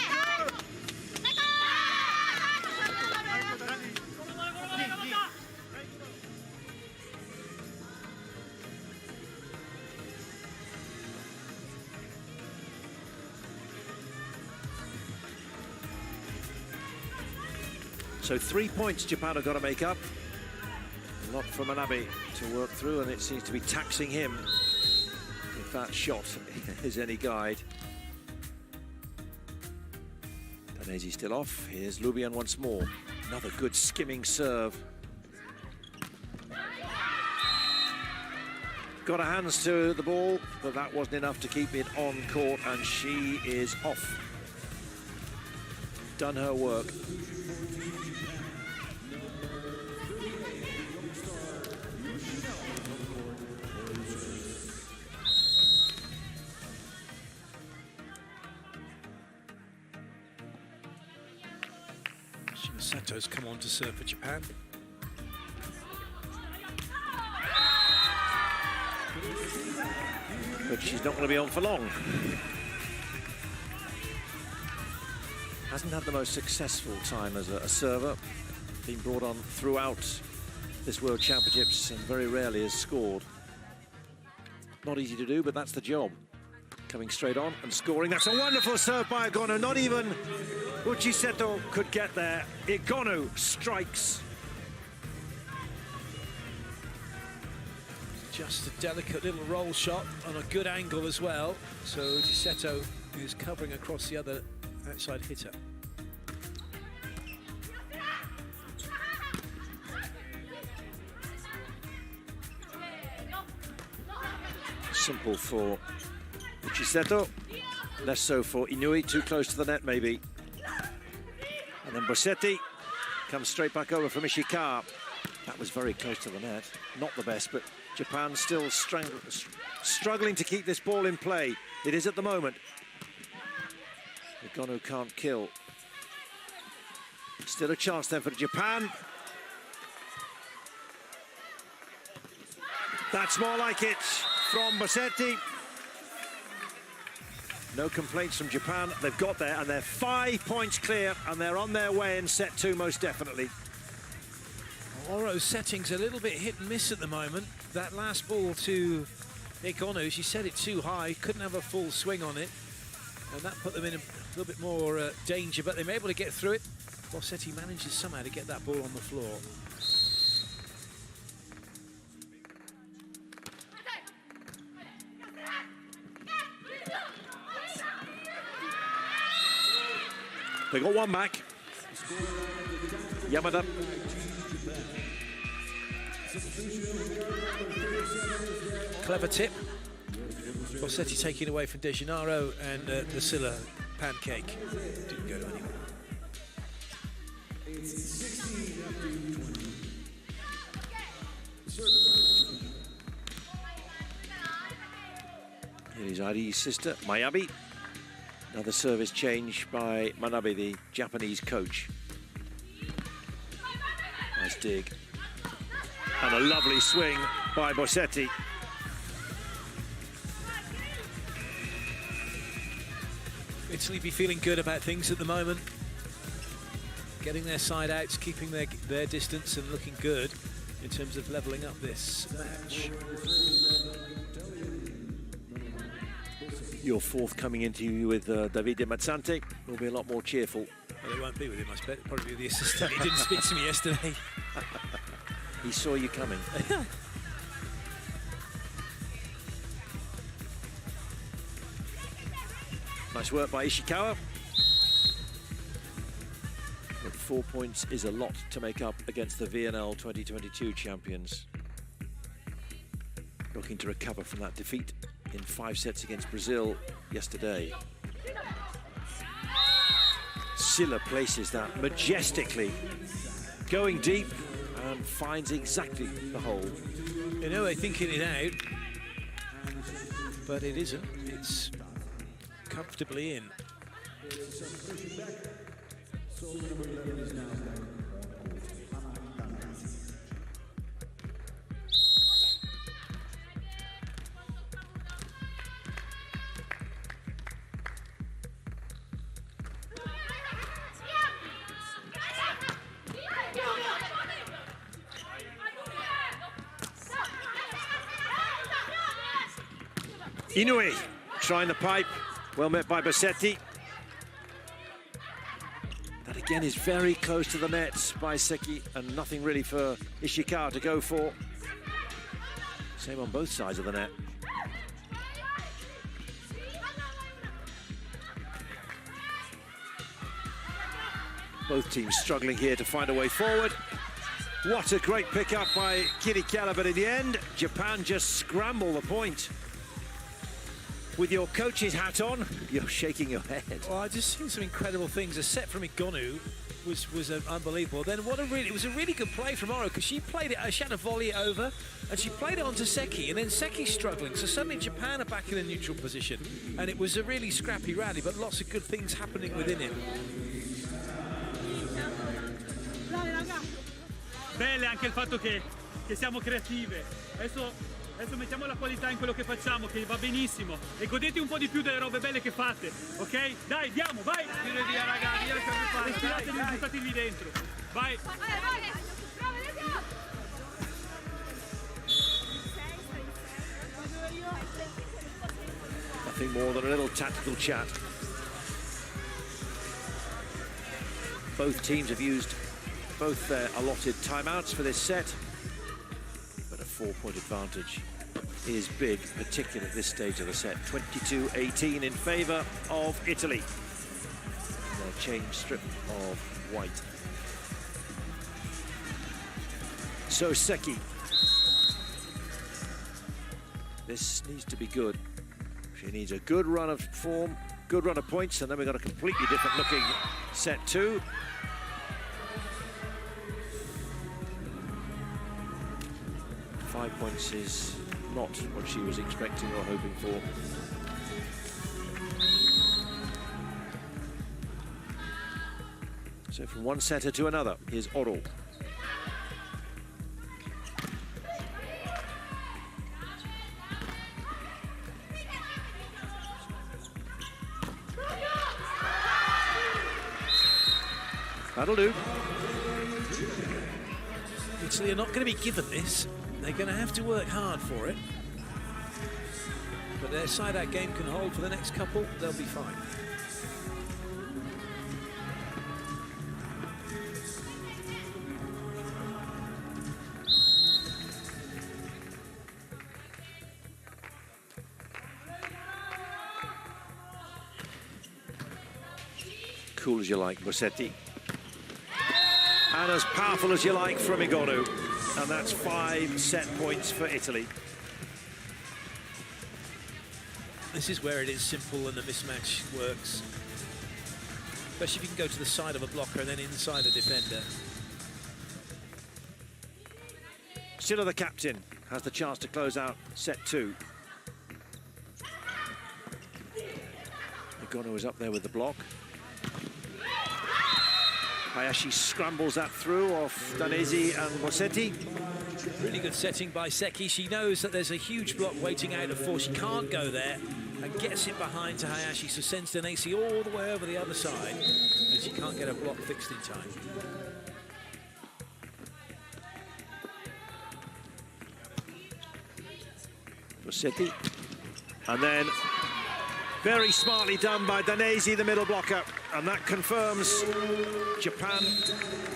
S1: So 3 points Japan have got to make up. A lot for Manabe to work through, and it seems to be taxing him, if that shot is any guide. Daisy still off. Here's Lubian once more. Another good skimming serve. Got her hands to the ball, but that wasn't enough to keep it on court, and she is off. Done her work.
S2: Sato's come on to serve for Japan.
S1: But she's not going to be on for long. Hasn't had the most successful time as a server. Been brought on throughout this World Championships and very rarely has scored. Not easy to do, but that's the job. Coming straight on and scoring. That's a wonderful serve by Igonu. Not even Uchiseto could get there. Igonu strikes.
S2: Just a delicate little roll shot on a good angle as well. So Uchiseto is covering across the other outside hitter.
S1: Simple for Uchiseto, less so for Inui, too close to the net maybe. And then Bossetti comes straight back over from Ishikawa. That was very close to the net, not the best, but Japan still struggling to keep this ball in play. It is at the moment. Igonu can't kill. Still a chance then for Japan. That's more like it from Bossetti. No complaints from Japan. They've got there, and they're 5 points clear, and they're on their way in set two most definitely.
S2: Oro's setting's a little bit hit and miss at the moment. That last ball to Igonu, she set it too high, couldn't have a full swing on it, and that put them in a little bit more danger, but they were able to get through it. Bossetti manages somehow to get that ball on the floor.
S1: They got one back. Yamada.
S2: Clever tip. Bossetti taking away from De Gennaro, and the Silla pancake didn't go to anyone.
S1: Here is Ari's sister, Mayabi. Another service change by Manabe, the Japanese coach. Nice dig. And a lovely swing by Bossetti.
S2: Italy be feeling good about things at the moment. Getting their side outs, keeping their distance, and looking good in terms of levelling up this match.
S1: Your fourth coming into you with Davide Mazzante will be a lot more cheerful.
S2: Well, it won't be with him, I expect. Probably with the assistant. He didn't speak to me yesterday.
S1: He saw you coming. Nice work by Ishikawa. But 4 points is a lot to make up against the VNL 2022 champions. Looking to recover from that defeat in 5 sets against Brazil yesterday. Silla places that majestically, going deep, and finds exactly the hole.
S2: You know, they're thinking it out, but it isn't. It's comfortably in.
S1: Inui trying the pipe, well met by Bossetti. That again is very close to the net by Seki, and nothing really for Ishikawa to go for. Same on both sides of the net. Both teams struggling here to find a way forward. What a great pickup by Kirikala, but in the end, Japan just scramble the point. With your coach's hat on, you're shaking your head.
S2: Well, I just seen some incredible things. A set from Igonu was unbelievable. Then it was a really good play from Oro, because she played it, she had a volley it over, and she played it onto Seki, and then Seki's struggling. So suddenly Japan are back in a neutral position, and it was a really scrappy rally, but lots of good things happening within it.
S3: Belle anche il fatto che siamo creative. Adesso mettiamo la qualità in quello che facciamo, che va benissimo, e godete un po' di più delle robe belle che fate, ok? Dai, diamo, vai! Tiro via, ragazzi, io lasciamo fare. Respiratevi, buttatevi dentro. Vai!
S1: Nothing more than a little tactical chat. Both teams have used both their allotted timeouts for this set, but a 4-point advantage is big, particularly at this stage of the set. 22-18 in favour of Italy. Their change strip of white. So Seki. This needs to be good. She needs a good run of form, good run of points, and then we've got a completely different looking set two. Points is not what she was expecting or hoping for. So from one setter to another, here's Oro. That'll do.
S2: Italy are not going to be given this. They're going to have to work hard for it. But their side-out game can hold for the next couple, they'll be fine.
S1: Cool as you like, Bossetti. And as powerful as you like from Igonu. And that's 5 set points for Italy.
S2: This is where it is simple and the mismatch works. Especially if you can go to the side of a blocker and then inside a defender.
S1: Still the captain has the chance to close out set 2. Igonu is up there with the block. Hayashi scrambles that through off Danesi and Bossetti.
S2: Really good setting by Seki. She knows that there's a huge block waiting out of 4. She can't go there and gets it behind to Hayashi, so sends Danesi all the way over the other side, and she can't get her block fixed in time.
S1: Bossetti. And then very smartly done by Danesi, the middle blocker. And that confirms Japan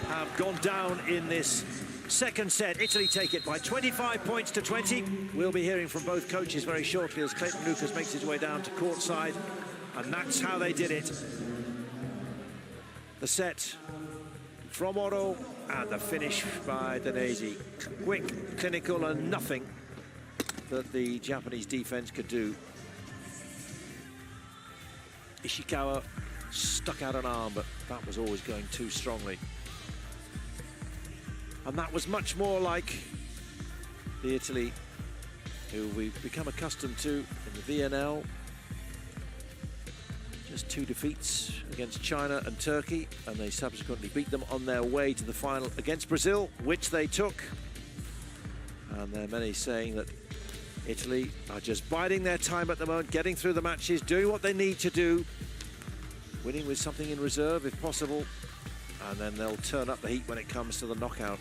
S1: have gone down in this second set. Italy take it by 25 points to 20. We'll be hearing from both coaches very shortly as Clayton Lucas makes his way down to courtside. And that's how they did it. The set from Oro and the finish by Danesi. Quick, clinical, and nothing that the Japanese defense could do. Ishikawa stuck out an arm, but that was always going too strongly. And that was much more like the Italy who we've become accustomed to in the VNL. Just 2 defeats against China and Turkey, and they subsequently beat them on their way to the final against Brazil, which they took. And there are many saying that Italy are just biding their time at the moment, getting through the matches, doing what they need to do, winning with something in reserve if possible, and then they'll turn up the heat when it comes to the knockout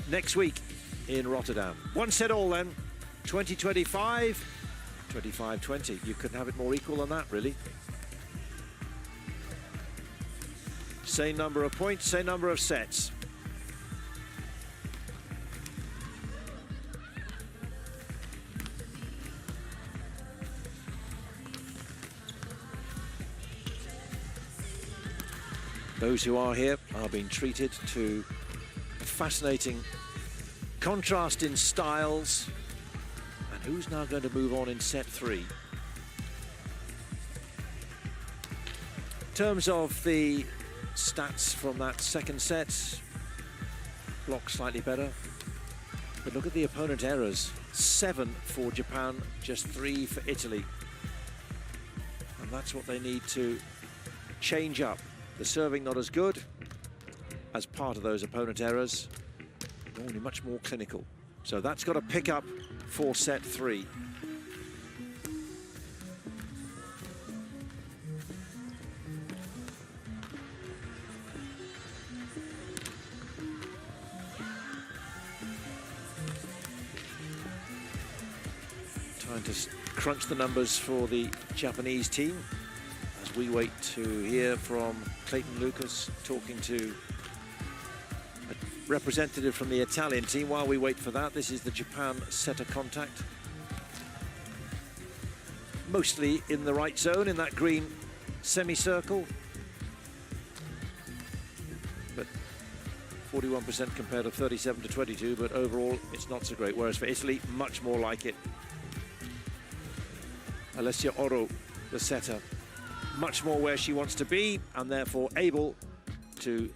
S1: next week in Rotterdam. 1 set all then, 20-25, 25-20. You couldn't have it more equal than that, really. Same number of points, same number of sets. those who are here are being treated to a fascinating contrast in styles. And who's now going to move on in set 3? In terms of the stats from that second set, block slightly better. But look at the opponent errors. 7 for Japan, just 3 for Italy. And that's what they need to change up. The serving not as good as part of those opponent errors. Normally much more clinical. So that's got to pick up for set 3. Trying to crunch the numbers for the Japanese team as we wait to hear from Clayton Lucas talking to a representative from the Italian team. While we wait for that, this is the Japan setter contact. Mostly in the right zone, in that green semicircle. But 41% compared to 37 to 22, but overall it's not so great. Whereas for Italy, much more like it. Alessia Oro, the setter, much more where she wants to be and therefore able to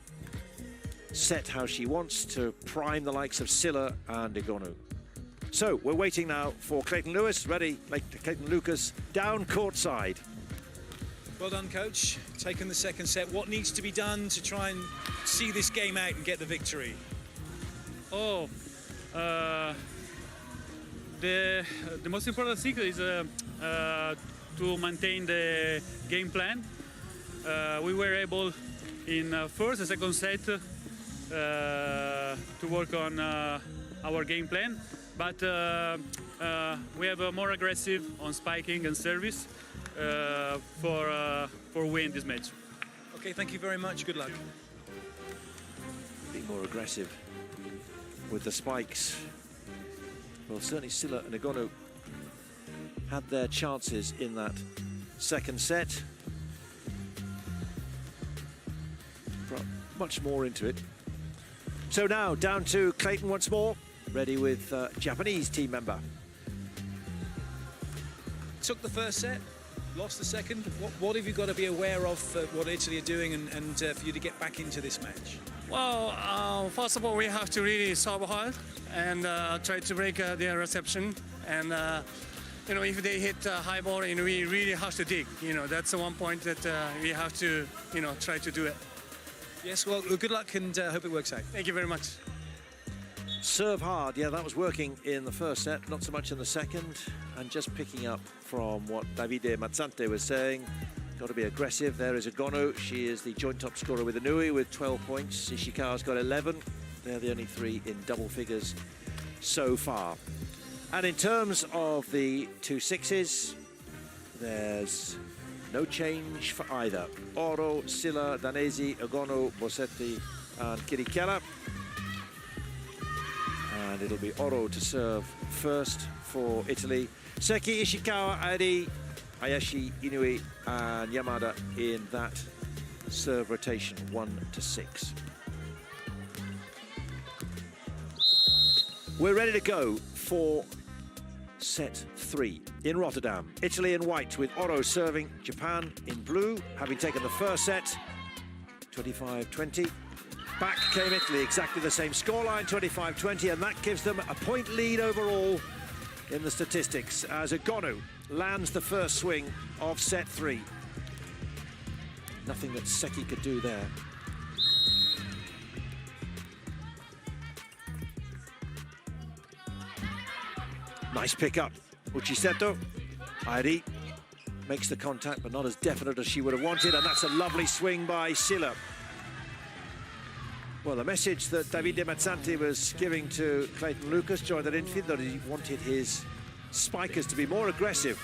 S1: set how she wants to prime the likes of Silla and Egonu. So we're waiting now for Clayton Lewis, ready, Clayton Lucas down courtside.
S2: Well done, coach. Taking the second set. What needs to be done to try and see this game out and get the victory?
S3: The most important secret is to maintain the game plan. We were able in first and second set to work on our game plan, but we have more aggressive on spiking and service for win this match.
S2: Okay, thank you very much. Good luck.
S1: Be more aggressive with the spikes. Well, certainly Silla and Egonu had their chances in that second set. Brought much more into it. So now down to Clayton once more, ready with Japanese team member.
S2: Took the first set, lost the second. What have you got to be aware of what Italy are doing and for you to get back into this match?
S5: Well, first of all, we have to really serve hard and try to break their reception. And, you know, if they hit high ball, you know, we really have to dig. You know, that's the one point that we have to, you know, try to do it.
S2: Yes, well, good luck and hope it works out.
S5: Thank you very much.
S1: Serve hard, yeah, that was working in the first set, not so much in the second. And just picking up from what Davide Mazzante was saying, got to be aggressive. There is Egonu. She is the joint top scorer with Inui with 12 points. Ishikawa's got 11. They're the only 3 in double figures so far. And in terms of the 2 sixes, there's no change for either. Oro, Silla, Danesi, Egonu, Bossetti, and Kirikela. And it'll be Oro to serve first for Italy. Seki, Ishikawa, Adi, Hayashi, Inui, and Yamada in that serve rotation, 1 to 6. We're ready to go for set 3 in Rotterdam. Italy in white with Oro serving, Japan in blue, having taken the first set, 25-20. Back came Italy, exactly the same scoreline, 25-20, and that gives them a point lead overall in the statistics as Egonu lands the first swing of set 3. Nothing that Seki could do there. Nice pick up. Uchiseto. Airi makes the contact, but not as definite as she would have wanted, and that's a lovely swing by Silla. Well, the message that Davide Mazzanti was giving to Clayton Lucas during that infield, that he wanted his spikers to be more aggressive.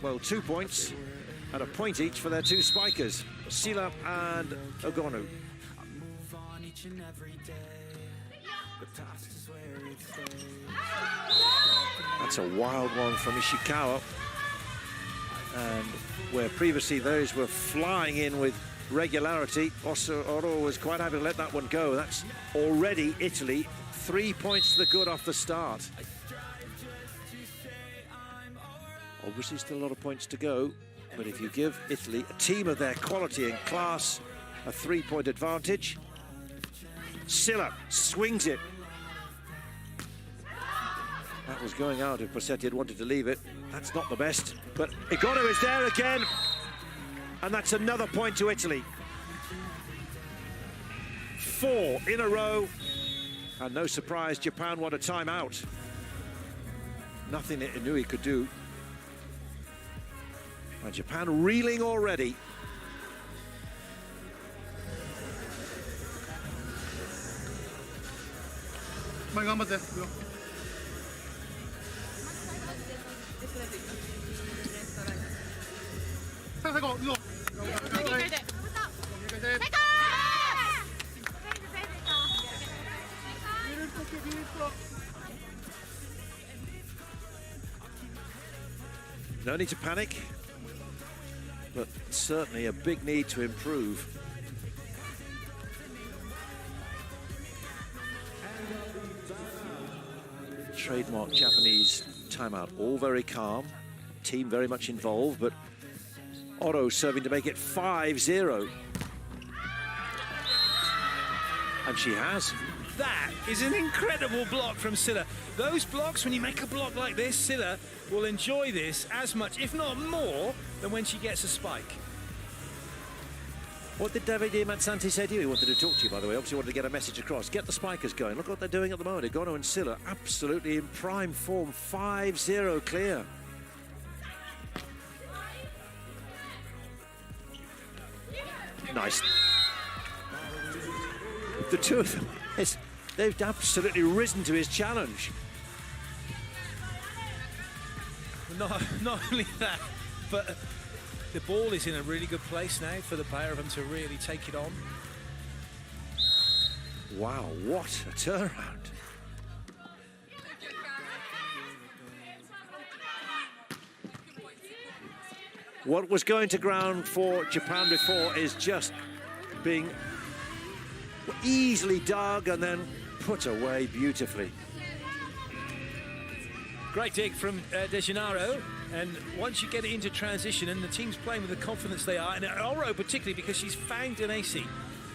S1: Well, 2 points and a point each for their 2 spikers, Silla and Egonu. That's a wild one from Ishikawa. And where previously those were flying in with regularity. Oro was quite happy to let that one go. That's already Italy 3 points to the good off the start. Obviously still a lot of points to go, but if you give Italy, a team of their quality and class, a 3-point advantage. Silla swings it. That was going out if Bossetti had wanted to leave it. That's not the best, but Igonu is there again, and that's another point to Italy. 4 in a row, and no surprise, Japan want a timeout. Nothing that Inui could do. And Japan reeling already. No need to panic, but certainly a big need to improve. Trademark Japanese timeout, all very calm, team very much involved, but Oro serving to make it 5-0. And she has.
S2: That is an incredible block from Silla. Those blocks, when you make a block like this, Silla will enjoy this as much, if not more, than when she gets a spike.
S1: What did Davide Mazzanti say to you? He wanted to talk to you, by the way. Obviously wanted to get a message across. Get the spikers going. Look what they're doing at the moment. Igonu and Silla absolutely in prime form. 5-0 clear. Nice. The two of them, they've absolutely risen to his challenge.
S2: Not only that, but the ball is in a really good place now for the pair of them to really take it on.
S1: Wow, what a turnaround. What was going to ground for Japan before is just being easily dug and then put away beautifully.
S2: Great dig from De Gennaro, and once you get it into transition and the team's playing with the confidence they are, and Oro particularly because she's found an AC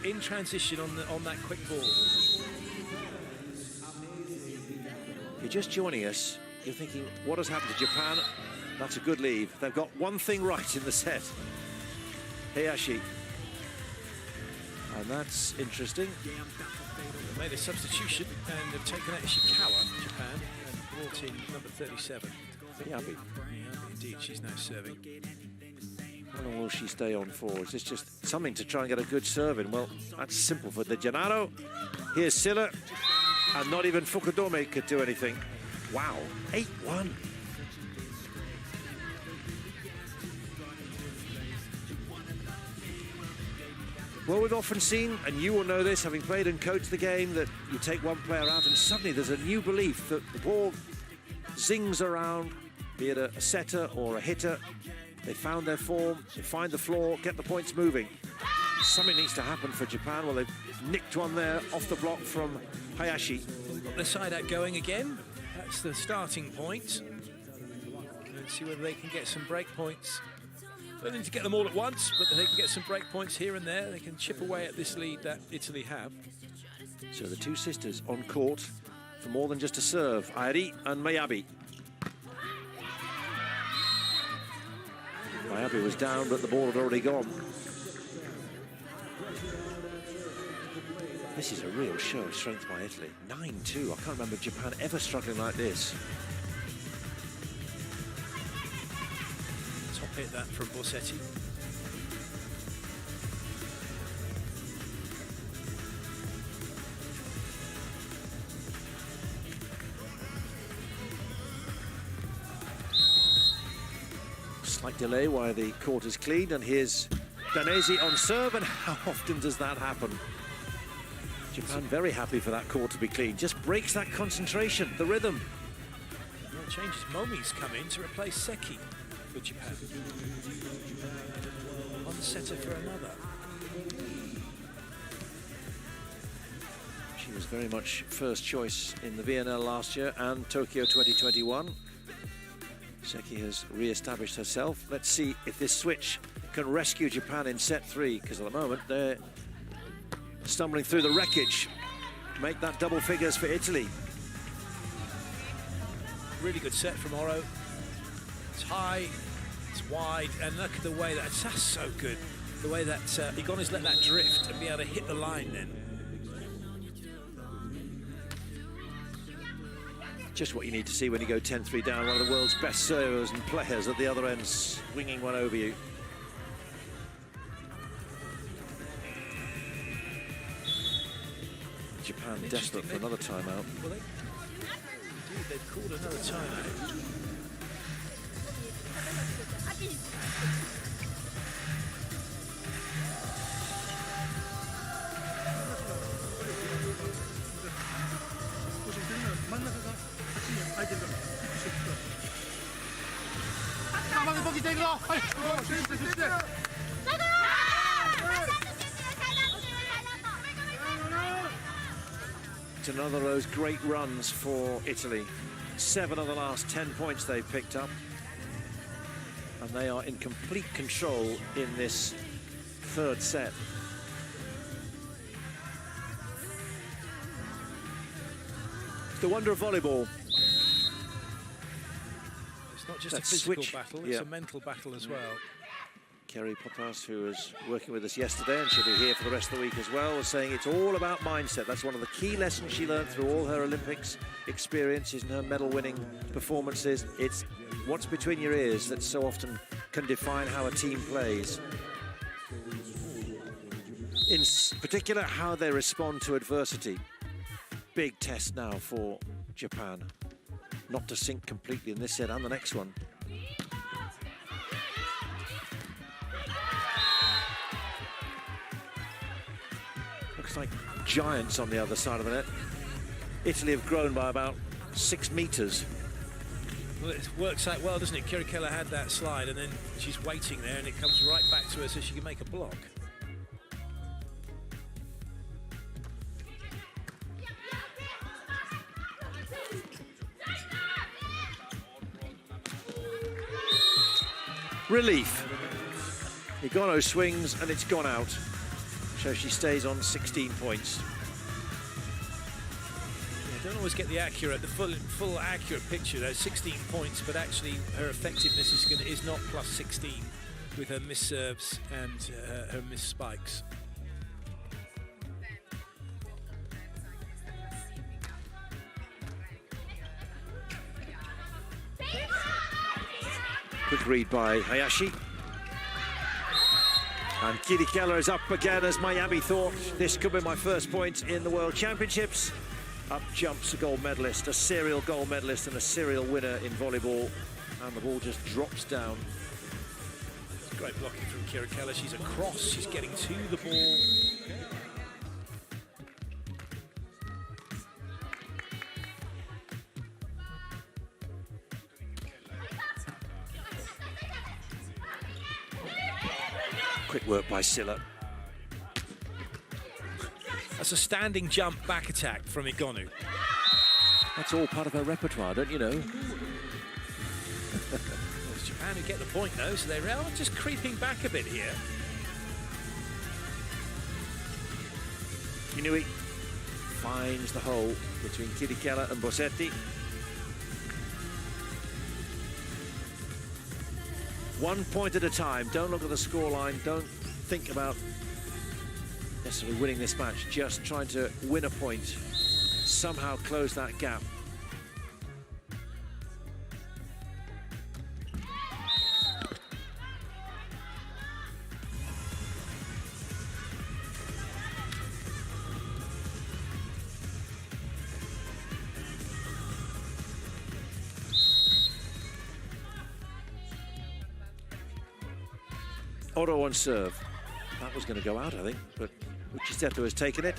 S2: in transition on that quick ball.
S1: If you're just joining us, you're thinking, what has happened to Japan? That's a good lead. They've got one thing right in the set. Hayashi. And that's interesting.
S2: They made a substitution and have taken out Ishikawa, Japan, and brought in number 37.
S1: Miyabi.
S2: Indeed, she's now serving.
S1: How long will she stay on for? Is this just something to try and get a good serve in? Well, that's simple for De Gennaro. Here's Silla, and not even Fukudome could do anything. Wow, 8-1. Well, we've often seen, and you will know this, having played and coached the game, that you take one player out and suddenly there's a new belief that the ball zings around, be it a setter or a hitter. They found their form, they find the floor, get the points moving. Something needs to happen for Japan. Well, they've nicked one there off the block from Hayashi.
S2: Got the side out going again. That's the starting point. Let's see whether they can get some break points. They need to get them all at once, but they can get some break points here and there. They can chip away at this lead that Italy have.
S1: So the two sisters on court for more than just a serve, Airi and Miyabi. Miyabi was down, but the ball had already gone. This is a real show of strength by Italy. 9-2. I can't remember Japan ever struggling like this.
S2: Top hit that from Bossetti.
S1: Slight delay while the court is cleaned, and here's Danesi on serve, and how often does that happen? Japan very happy for that court to be clean. Just breaks that concentration, the rhythm.
S2: Well, changes. Momi's come in to replace Seki for Japan. On the setter for another.
S1: She was very much first choice in the VNL last year and Tokyo 2021. Seki has re-established herself. Let's see if this switch can rescue Japan in set 3, because at the moment they're stumbling through the wreckage. Make that double figures for Italy.
S2: Really good set from Oro. It's high, it's wide, and look at the way that's so good. The way that Igoni's let that drift and be able to hit the line then.
S1: Just what you need to see when you go 10-3 down. One of the world's best servers and players at the other end, swinging one over you. Japan desperate for another timeout.
S2: Well, they've called another timeout.
S1: It's another of those great runs for Italy. 7 of the last 10 points they've picked up. And they are in complete control in this third set. The wonder of volleyball.
S2: It's not just a physical battle, it's a mental battle as well.
S1: Kerry Potas, who was working with us yesterday and she'll be here for the rest of the week as well, was saying it's all about mindset. That's one of the key lessons she learned through all her Olympics experiences and her medal-winning performances. It's what's between your ears that so often can define how a team plays. In particular, how they respond to adversity. Big test now for Japan. Not to sink completely in this set and the next one. Looks like giants on the other side of the net. Italy have grown by about 6 meters.
S2: Well, it works out well, doesn't it? Kirikella had that slide and then she's waiting there and it comes right back to her so she can make a block.
S1: Relief. Higono swings and it's gone out. So she stays on 16 points.
S2: Yeah, don't always get the full accurate picture. There's 16 points, but actually her effectiveness is not plus 16 with her miss serves and her miss spikes.
S1: Good read by Hayashi. And Kirikella is up again, as Miami thought. This could be my first point in the World Championships. Up jumps a gold medalist, a serial gold medalist and a serial winner in volleyball. And the ball just drops down.
S2: It's great blocking from Kirikella. She's across, she's getting to the ball.
S1: Quick work by Silla.
S2: That's a standing jump back attack from Igonu.
S1: That's all part of her repertoire, don't you know?
S2: Well, it's Japan who get the point though, so they're just creeping back a bit here.
S1: Inui finds the hole between Kirikella and Bossetti. 1 point at a time. Don't look at the scoreline. Don't think about necessarily winning this match. Just trying to win a point. Somehow close that gap. Oro on serve. That was going to go out, I think, but Uchiseto has taken it.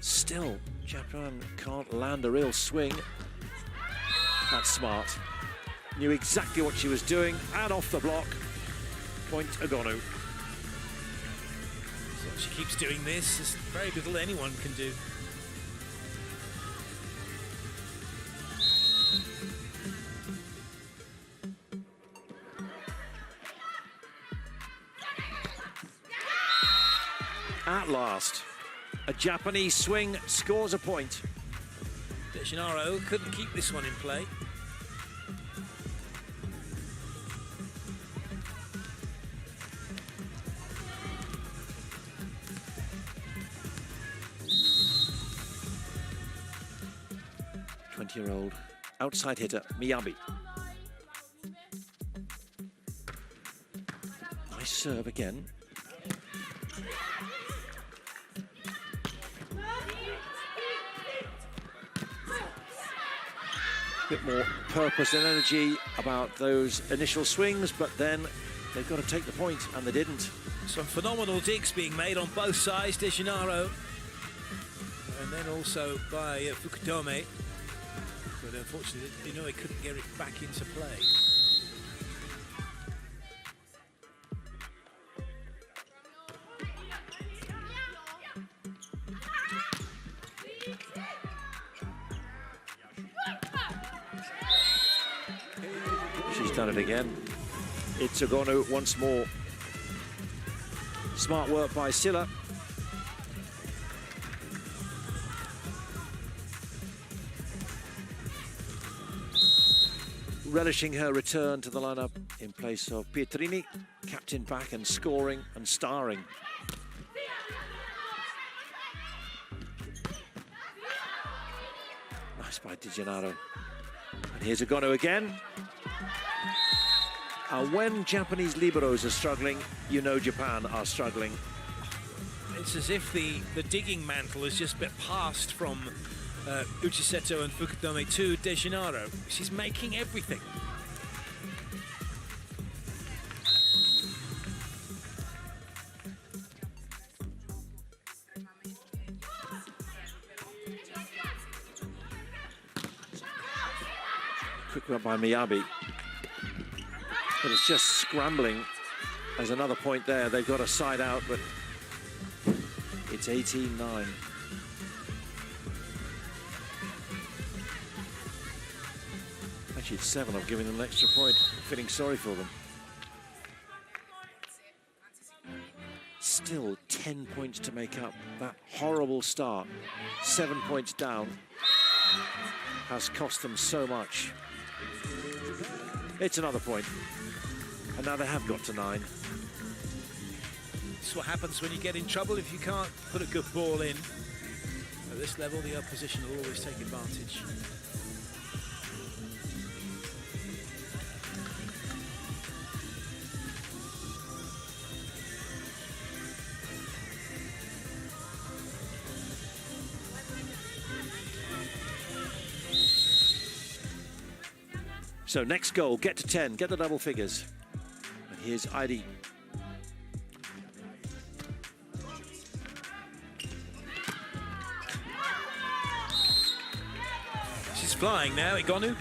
S1: Still, Japan can't land a real swing. That's smart. Knew exactly what she was doing, and off the block. Point Agonu.
S2: She keeps doing this. There's very little anyone can do.
S1: At last, a Japanese swing scores a point.
S2: De Gennaro couldn't keep this one in play.
S1: Year-old outside hitter Miyabi. Nice serve again. Bit more purpose and energy about those initial swings, but then they've got to take the point, and they didn't.
S2: Some phenomenal digs being made on both sides, De Gennaro, and then also by Fukudome. But unfortunately, Inoue couldn't get it back into play.
S1: She's done it again. It's Ogonu once more. Smart work by Silla. Relishing her return to the lineup in place of Pietrini, captain back and scoring and starring. Nice by De Gennaro. And here's Ogonu again. When Japanese liberos are struggling, you know Japan are struggling.
S2: It's as if the digging mantle has just been passed from Uchiseto and Fukudome to De Gennaro. She's making everything.
S1: Quick run by Miyabi. But it's just scrambling. There's another point there. They've got a side out, but it's 18-9. Actually, it's 7. I'm giving them an extra point. I'm feeling sorry for them. Still 10 points to make up. That horrible start, 7 points down, has cost them so much. It's another point. And now they have got to 9.
S2: This is what happens when you get in trouble if you can't put a good ball in. At this level, the opposition will always take advantage.
S1: So next goal, get to 10, get the double figures. And here's Heidi.
S2: She's flying now, Ogonu.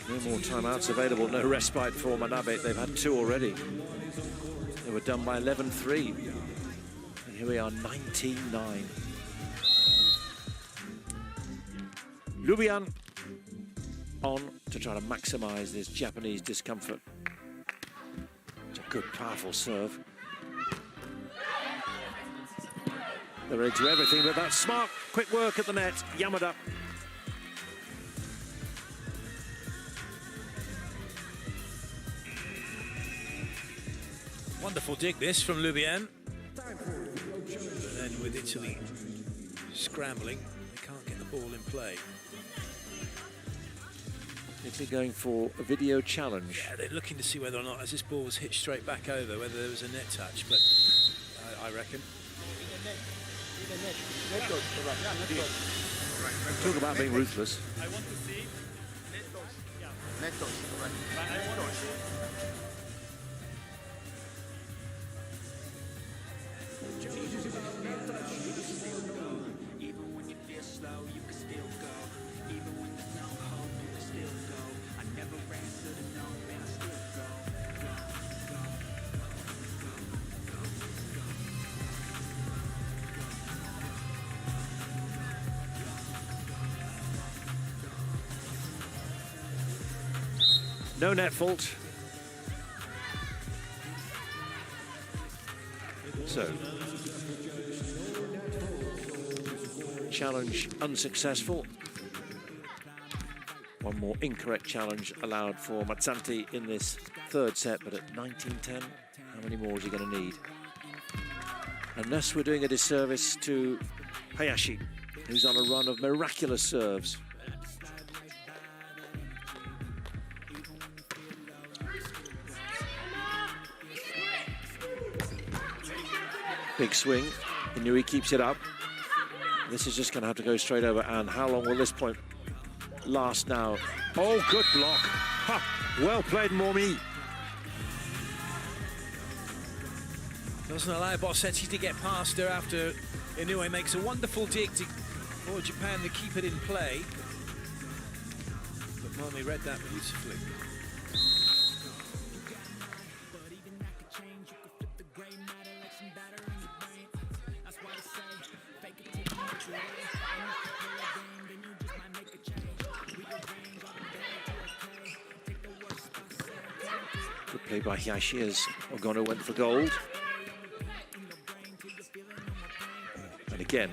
S1: No more timeouts available, no respite for Manabe. They've had 2 already. They were done by 11-3. And here we are, 19-9. Lubian on to try to maximize this Japanese discomfort. It's a good, powerful serve. They're ready to everything, but that's smart, quick work at the net. Yamada.
S2: Wonderful dig this from Lubian. And then with Italy scrambling, they can't get the ball in play.
S1: Italy going for a video challenge.
S2: Yeah, they're looking to see whether or not, as this ball was hit straight back over, whether there was a net touch, but I reckon.
S1: Talk about being ruthless.
S3: I want to see
S6: Netos, right?
S7: Even when there's no hope, you can still go. I never ran to the no
S1: No net fault. So, challenge unsuccessful. One more incorrect challenge allowed for Matsanti in this third set, but at 19-10, how many more is he going to need? Unless we're doing a disservice to Hayashi, who's on a run of miraculous serves. Big swing. Inui keeps it up. This is just going to have to go straight over. And how long will this point last now? Oh, good block. Ha! Well played, Mormi.
S2: Doesn't allow Bossetti to get past her after Inoue makes a wonderful dig for Japan to keep it in play. But Mormi read that beautifully.
S1: Good play by Hayashi as Ogono went for gold. And again,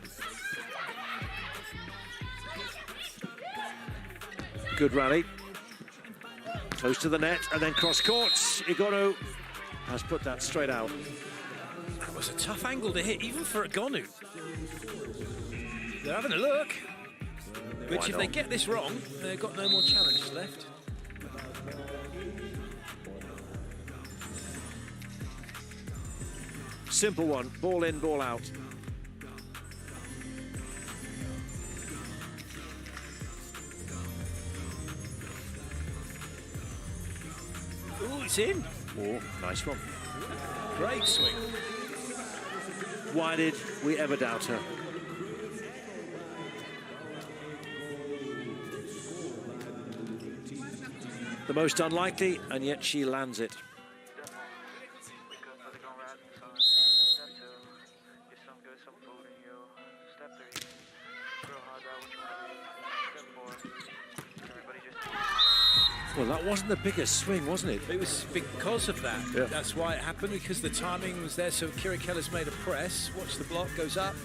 S1: good rally. Close to the net and then cross courts. Ogono has put that straight out.
S2: That was a tough angle to hit, even for Ogonu. They're having a look. Which, if they get this wrong, they've got no more challenges left.
S1: Simple one, ball in, ball out.
S2: Ooh, it's in.
S1: Oh, nice one.
S2: Great swing.
S1: Why did we ever doubt her? The most unlikely, and yet she lands it. Well, that wasn't the biggest swing, wasn't it?
S2: It was because of that.
S1: Yeah.
S2: That's why it happened, because the timing was there. So Kirikella's made a press. Watch the block, goes up,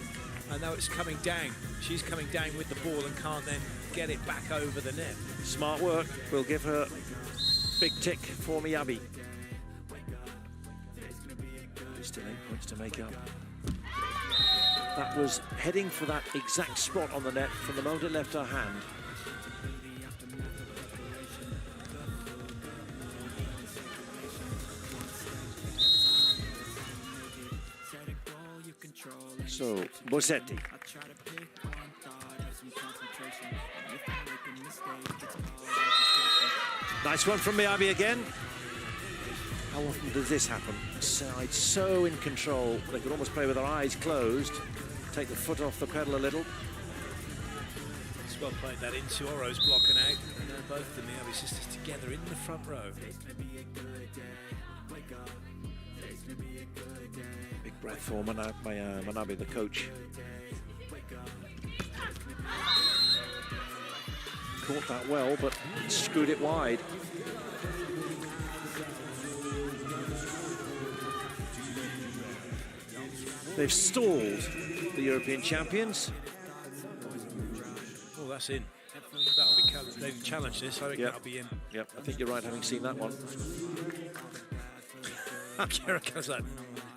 S2: and now it's coming down. She's coming down with the ball and can't then get it back over the net.
S1: Smart work. We'll give her big tick for Miyabi. Still 8 points to make up. That was heading for that exact spot on the net from the moment it left her hand. So, Bossetti. Nice one from Miyabi again. How often does this happen? Side so in control, they could almost play with their eyes closed, take the foot off the pedal a little.
S2: It's well played that into Oro's blocking out, and they're both the Miyabi sisters together in the front row.
S1: Big breath for Manabe, the coach. Caught that well, but screwed it wide. They've stalled the European champions.
S2: Oh, that's in. That'll be they've challenged this. I think that'll be in.
S1: Yep, I think you're right, having seen that one.
S2: Kirikella's like,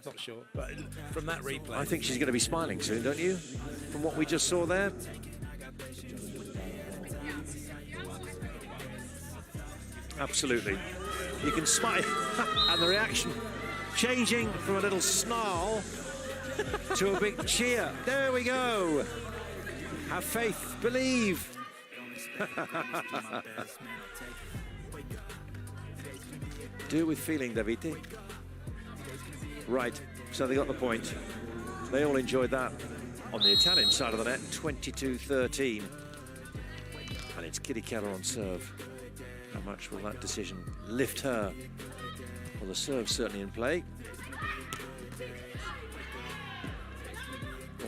S2: not sure, but from that replay,
S1: I think she's going to be smiling soon, don't you? From what we just saw there. Absolutely. You can smile. And the reaction changing from a little snarl to a big cheer. There we go. Have faith, believe. Do it with feeling, Davide. Right, so they got the point. They all enjoyed that on the Italian side of the net, 22-13. And it's Kirikella on serve. How much will that decision lift her? Well, the serve's certainly in play.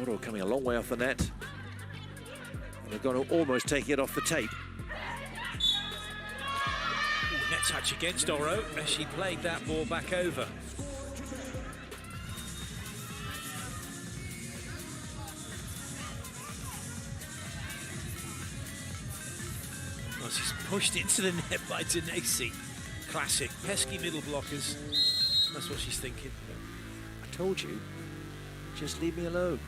S1: Oro coming a long way off the net. And they're going to almost take it off the tape.
S2: Net touch against Oro as she played that ball back over. Well, she's pushed into the net by Denesi. Classic. Pesky middle blockers. That's what she's thinking.
S1: I told you, just leave me alone.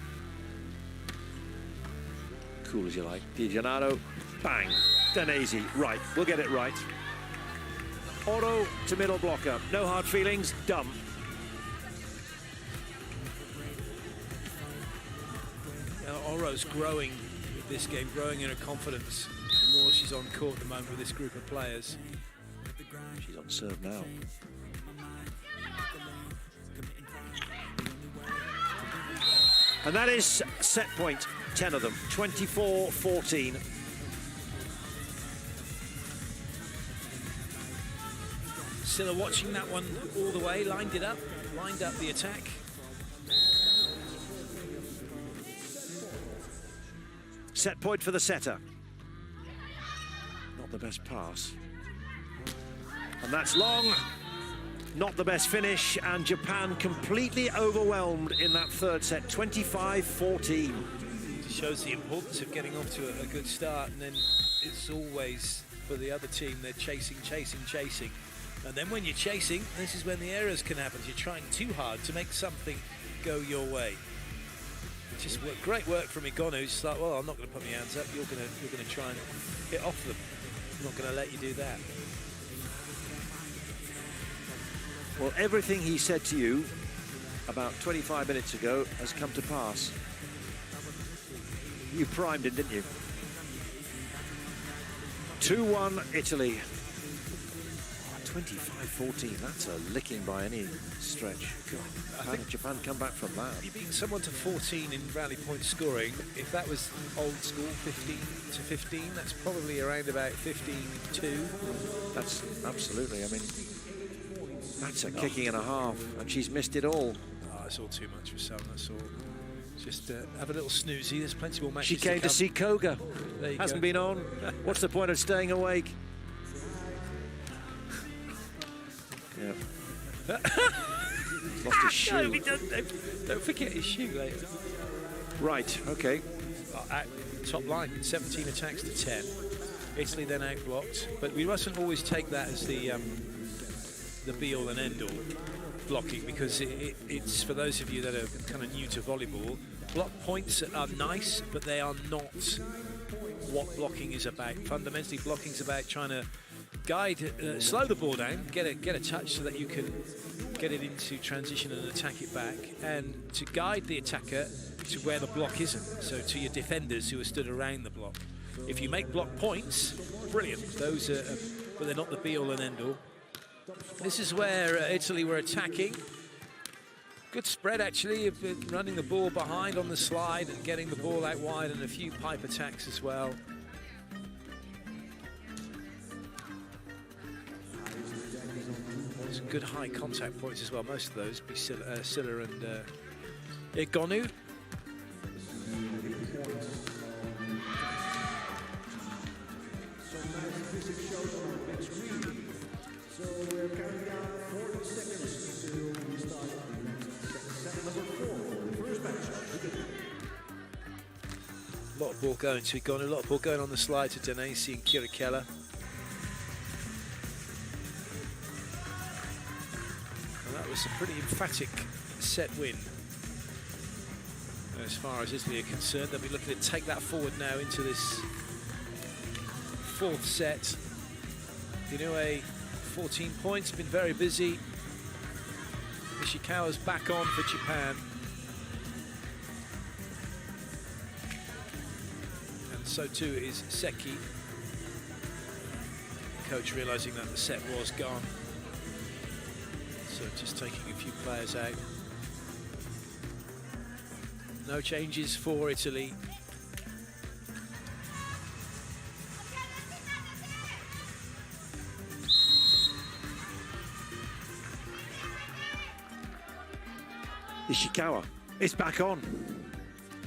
S1: Cool as you like. Di Gennaro, bang. Denesi, right. We'll get it right. Oro to middle blocker. No hard feelings. Dumb.
S2: Oro's growing with this game, growing in her confidence. The more she's on court at the moment with this group of players.
S1: She's on serve now. And that is set point, 10 of them, 24-14.
S2: Silla watching that one all the way, lined up the attack.
S1: Set point for the setter. Not the best pass. And that's long. Not the best finish, and Japan completely overwhelmed in that third set, 25-14.
S2: Shows the importance of getting off to a good start, and then it's always for the other team, they're chasing. And then when you're chasing, this is when the errors can happen. You're trying too hard to make something go your way. Just great work from Igonu. Just like, well, I'm not going to put my hands up. You're going to try and get off them. I'm not going to let you do that.
S1: Well, everything he said to you about 25 minutes ago has come to pass. You primed him, didn't you? 2-1 Italy. 25-14, that's a licking by any stretch. God, how did Japan come back from that?
S2: You beat someone to 14 in rally point scoring. If that was old school, 15-15, that's probably around about 15-2.
S1: That's absolutely, I mean, that's a kicking and a half, and she's missed it all.
S2: Oh, it's all too much for some, that's all. Just have a little snoozy, there's plenty more matches
S1: She came to see Koga, hasn't been on. What's the point of staying awake? Yeah. Lost his shoe.
S2: No, don't forget his shoe later.
S1: Right, okay.
S2: At top line, 17 attacks to 10. Italy then outblocked, but we mustn't always take that as the be-all and end-all blocking, because it's for those of you that are kind of new to volleyball, block points are nice, but they are not what blocking is about. Fundamentally, blocking is about trying to guide, slow the ball down, get a touch so that you can get it into transition and attack it back, and to guide the attacker to where the block isn't, so to your defenders who are stood around the block. If you make block points, brilliant. Those are, but they're not the be-all and end-all. This is where Italy were attacking. Good spread, actually, of running the ball behind on the slide and getting the ball out wide, and a few pipe attacks as well. Some good high contact points as well. Most of those be Silla and Igonu. A lot of ball going to Igonu, a lot of ball going on the slide to Denesi and Kirikella. And that was a pretty emphatic set win. As far as Italy are concerned, they'll be looking to take that forward now into this fourth set. Inoue, 14 points, been very busy. Ishikawa's back on for Japan. And so too is Seki. Coach realizing that the set was gone. So just taking a few players out. No changes for Italy.
S1: Ishikawa is back on.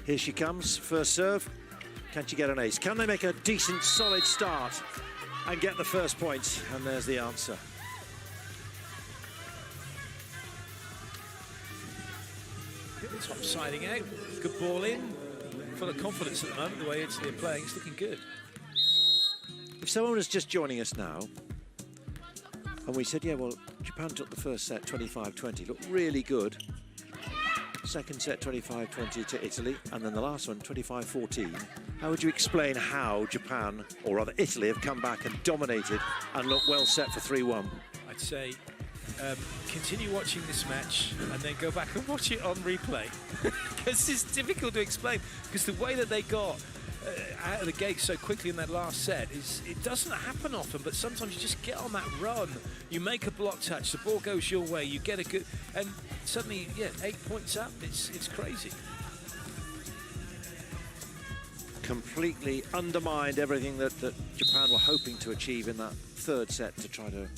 S1: Here she comes, first serve. Can she get an ace? Can they make a decent, solid start? and get the first point. And there's the answer.
S2: Top siding out. Good ball in. Full of confidence at the moment, the way Italy are playing. It's looking good.
S1: If someone was just joining us now, and we said, yeah, well, Japan took the first set 25-20, looked really good. Second set 25-20 to Italy, and then the last one 25-14. How would you explain how Japan, or rather Italy, have come back and dominated and looked well set for 3-1?
S2: I'd say continue watching this match and then go back and watch it on replay. Because it's difficult to explain, because the way that they got out of the gate so quickly in that last set is, it doesn't happen often, but sometimes you just get on that run, you make a block touch, the ball goes your way, you get a good, and suddenly, yeah, 8 points up, it's crazy.
S1: Completely undermined everything that Japan were hoping to achieve in that third set to try to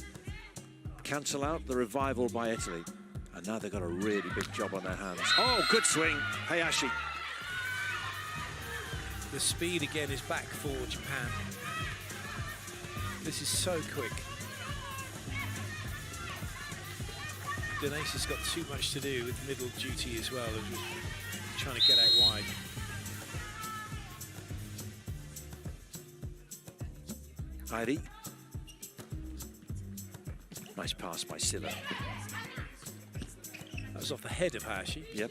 S1: cancel out the revival by Italy. And now they've got a really big job on their hands. Oh, good swing, Hayashi.
S2: The speed again is back for Japan. This is so quick. Denace's got too much to do with middle duty as well, and trying to get out wide.
S1: Heidi. Nice pass by Silla.
S2: That was off the head of Hayashi.
S1: Yep.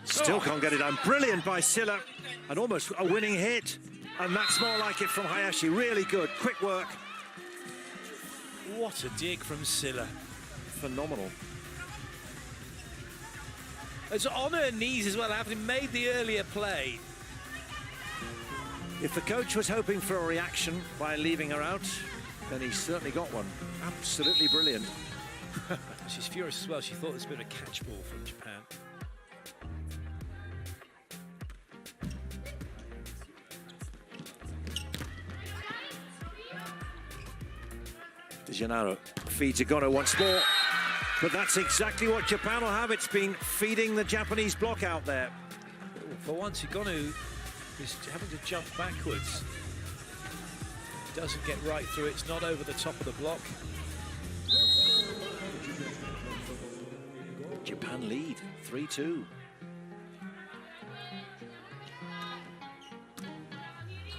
S1: Still can't get it done. Brilliant by Silla. And almost a winning hit. And that's more like it from Hayashi. Really good. Quick work.
S2: What a dig from Silla.
S1: Phenomenal.
S2: It's on her knees as well, having made the earlier play.
S1: If the coach was hoping for a reaction by leaving her out, then he certainly got one. Absolutely brilliant.
S2: She's furious as well. She thought this was a bit of a catch ball from Japan.
S1: De Gennaro feeds Agono once more. But that's exactly what Japan will have. It's been feeding the Japanese block out there.
S2: For once, Igonu is having to jump backwards. Doesn't get right through. It's not over the top of the block.
S1: Japan lead 3-2.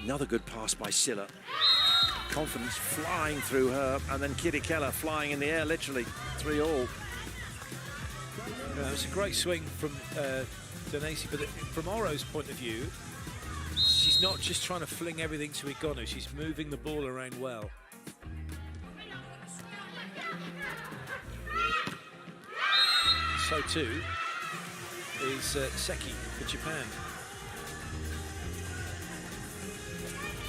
S1: Another good pass by Silla. Confidence flying through her, and then Kirikella flying in the air, literally 3-all.
S2: It was a great swing from Denace, but from Oro's point of view, she's not just trying to fling everything to Igonu, she's moving the ball around well. So too is Seki for Japan.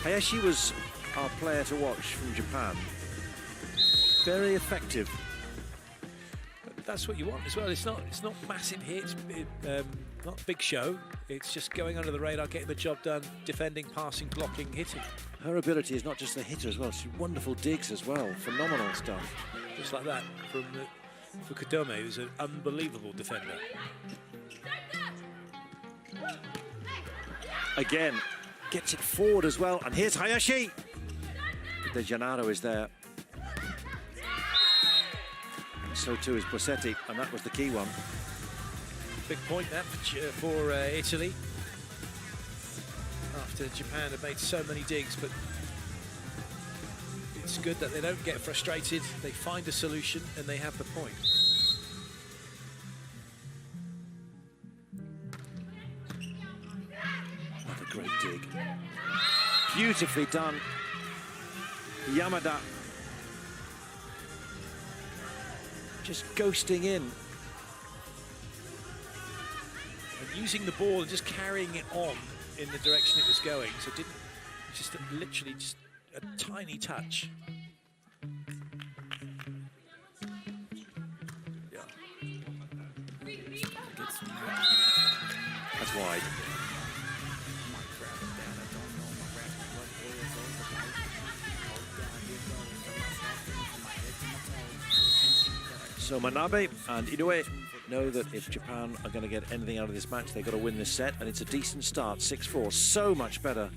S1: Hayashi was our player to watch from Japan. Very effective.
S2: But that's what you want as well. It's not massive hits, not big show. It's just going under the radar, getting the job done, defending, passing, blocking, hitting.
S1: Her ability is not just the hitter as well. She's wonderful digs as well. Phenomenal stuff.
S2: Just like that from Fukudome, who's an unbelievable defender.
S1: Again, gets it forward as well. And here's Hayashi. De Gennaro is there. And so too is Bossetti, and that was the key one.
S2: Big point there for Italy. After Japan have made so many digs, but it's good that they don't get frustrated. They find a solution and they have the point.
S1: What a great dig. Beautifully done. Yamada just ghosting in.
S2: And using the ball and just carrying it on in the direction it was going. So it didn't, just literally just a tiny touch. Yeah.
S1: That's wide. So Manabe and Inoue know that if Japan are going to get anything out of this match, they've got to win this set, and it's a decent start, 6-4, so much better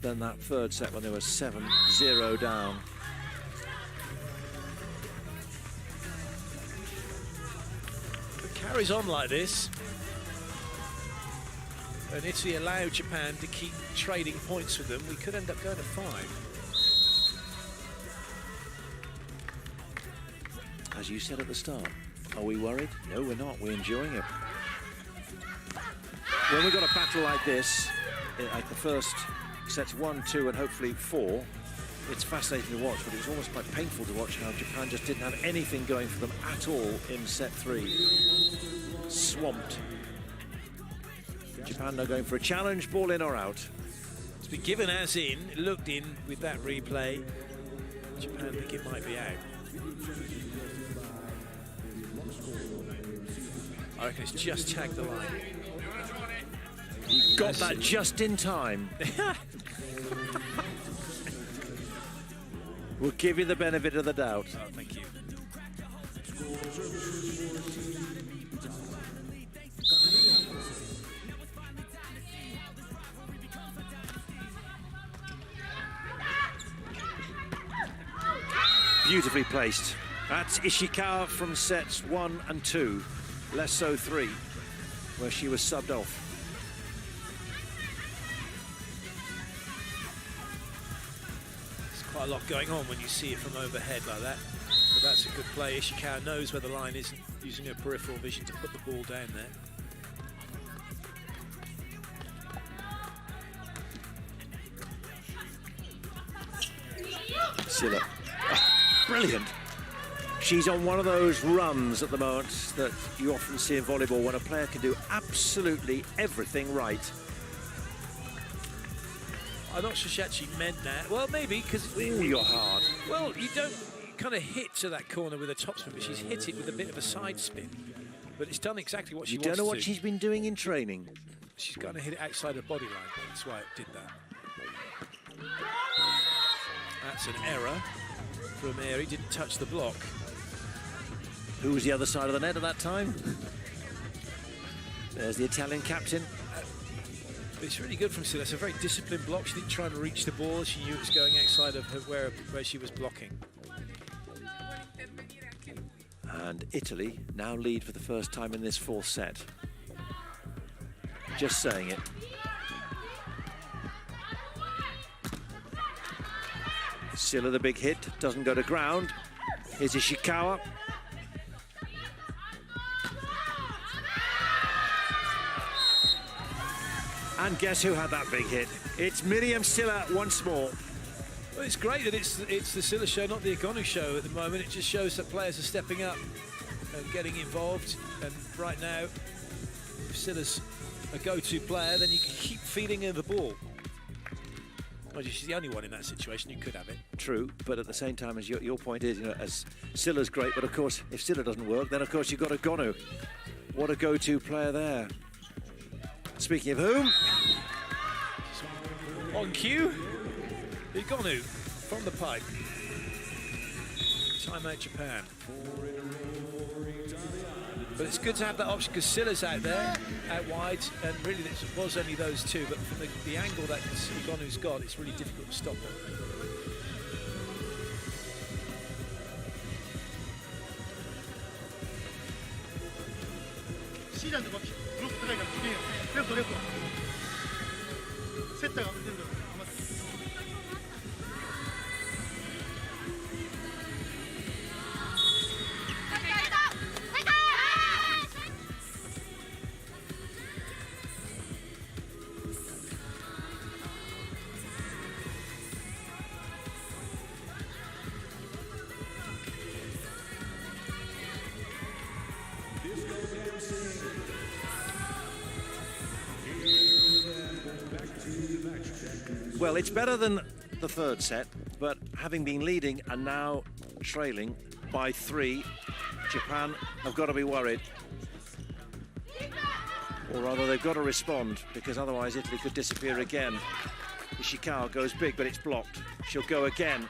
S1: than that third set when they were 7-0 down.
S2: If it carries on like this, and Italy allow Japan to keep trading points with them, we could end up going to 5.
S1: As you said at the start, are we worried? No, we're not. We're enjoying it. When we've got a battle like this, like the first sets 1, 2, and hopefully 4, it's fascinating to watch, but it was almost quite painful to watch how Japan just didn't have anything going for them at all in set 3. Swamped. Japan now going for a challenge, ball in or out.
S2: It's been given as in, looked in with that replay. Japan think it might be out. I reckon it's just tagged the line.
S1: You got that just in time. We'll give you the benefit of the doubt.
S2: Oh, thank you.
S1: Beautifully placed. That's Ishikawa from sets 1 and 2. Less so 3, where she was subbed off.
S2: There's quite a lot going on when you see it from overhead like that. But that's a good play. Ishikawa knows where the line is, using her peripheral vision to put the ball down there.
S1: Silla. Oh, brilliant. She's on one of those runs at the moment that you often see in volleyball when a player can do absolutely everything right.
S2: I'm not sure she actually meant that. Well, maybe, because...
S1: Ooh, you're hard.
S2: Well, you don't kind of hit to that corner with a topspin, but she's hit it with a bit of a side spin. But it's done exactly what she wants to.
S1: You don't know what she's been doing in training.
S2: She's going to hit it outside her body line. That's why it did that. That's an error from Airy. Didn't touch the block.
S1: Who was the other side of the net at that time? There's the Italian captain.
S2: It's really good from Silla. It's a very disciplined block. She didn't try to reach the ball. She knew it was going outside of her where she was blocking.
S1: And Italy now lead for the first time in this fourth set. Just saying it. Silla the big hit, doesn't go to ground. Here's Ishikawa. And guess who had that big hit? It's Miriam Silla once more.
S2: Well, it's great that it's the Silla show, not the Egonu show at the moment. It just shows that players are stepping up and getting involved. And right now, if Silla's a go-to player, then you can keep feeding her the ball. Well, she's the only one in that situation. You could have it.
S1: True, but at the same time, as your point is, you know, as Silla's great, but of course, if Silla doesn't work, then of course you've got Egonu. What a go-to player there. Speaking of whom?
S2: On cue, Egonu from the pipe. Timeout Japan. But it's good to have that option because Silla's out there, out wide, and really it was only those two, but from the angle that Egonu's got, it's really difficult to stop them.
S1: Well, it's better than the third set, but having been leading and now trailing by 3, Japan have got to be worried. Or rather, they've got to respond, because otherwise Italy could disappear again. Ishikawa goes big, but it's blocked. She'll go again.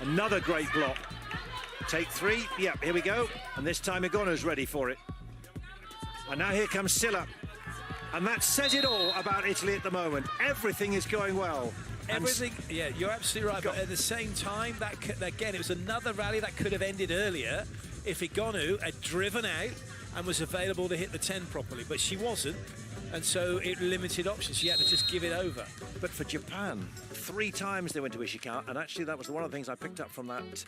S1: Another great block. Take 3. Yep, here we go. And this time Egonu's ready for it. And now here comes Silla. And that says it all about Italy at the moment. Everything is going well.
S2: Everything, yeah, you're absolutely right. But at the same time, again, it was another rally that could have ended earlier if Igonu had driven out and was available to hit the 10 properly. But she wasn't, and so it limited options. She had to just give it over.
S1: But for Japan, 3 times they went to Ishikawa, and actually that was one of the things I picked up from that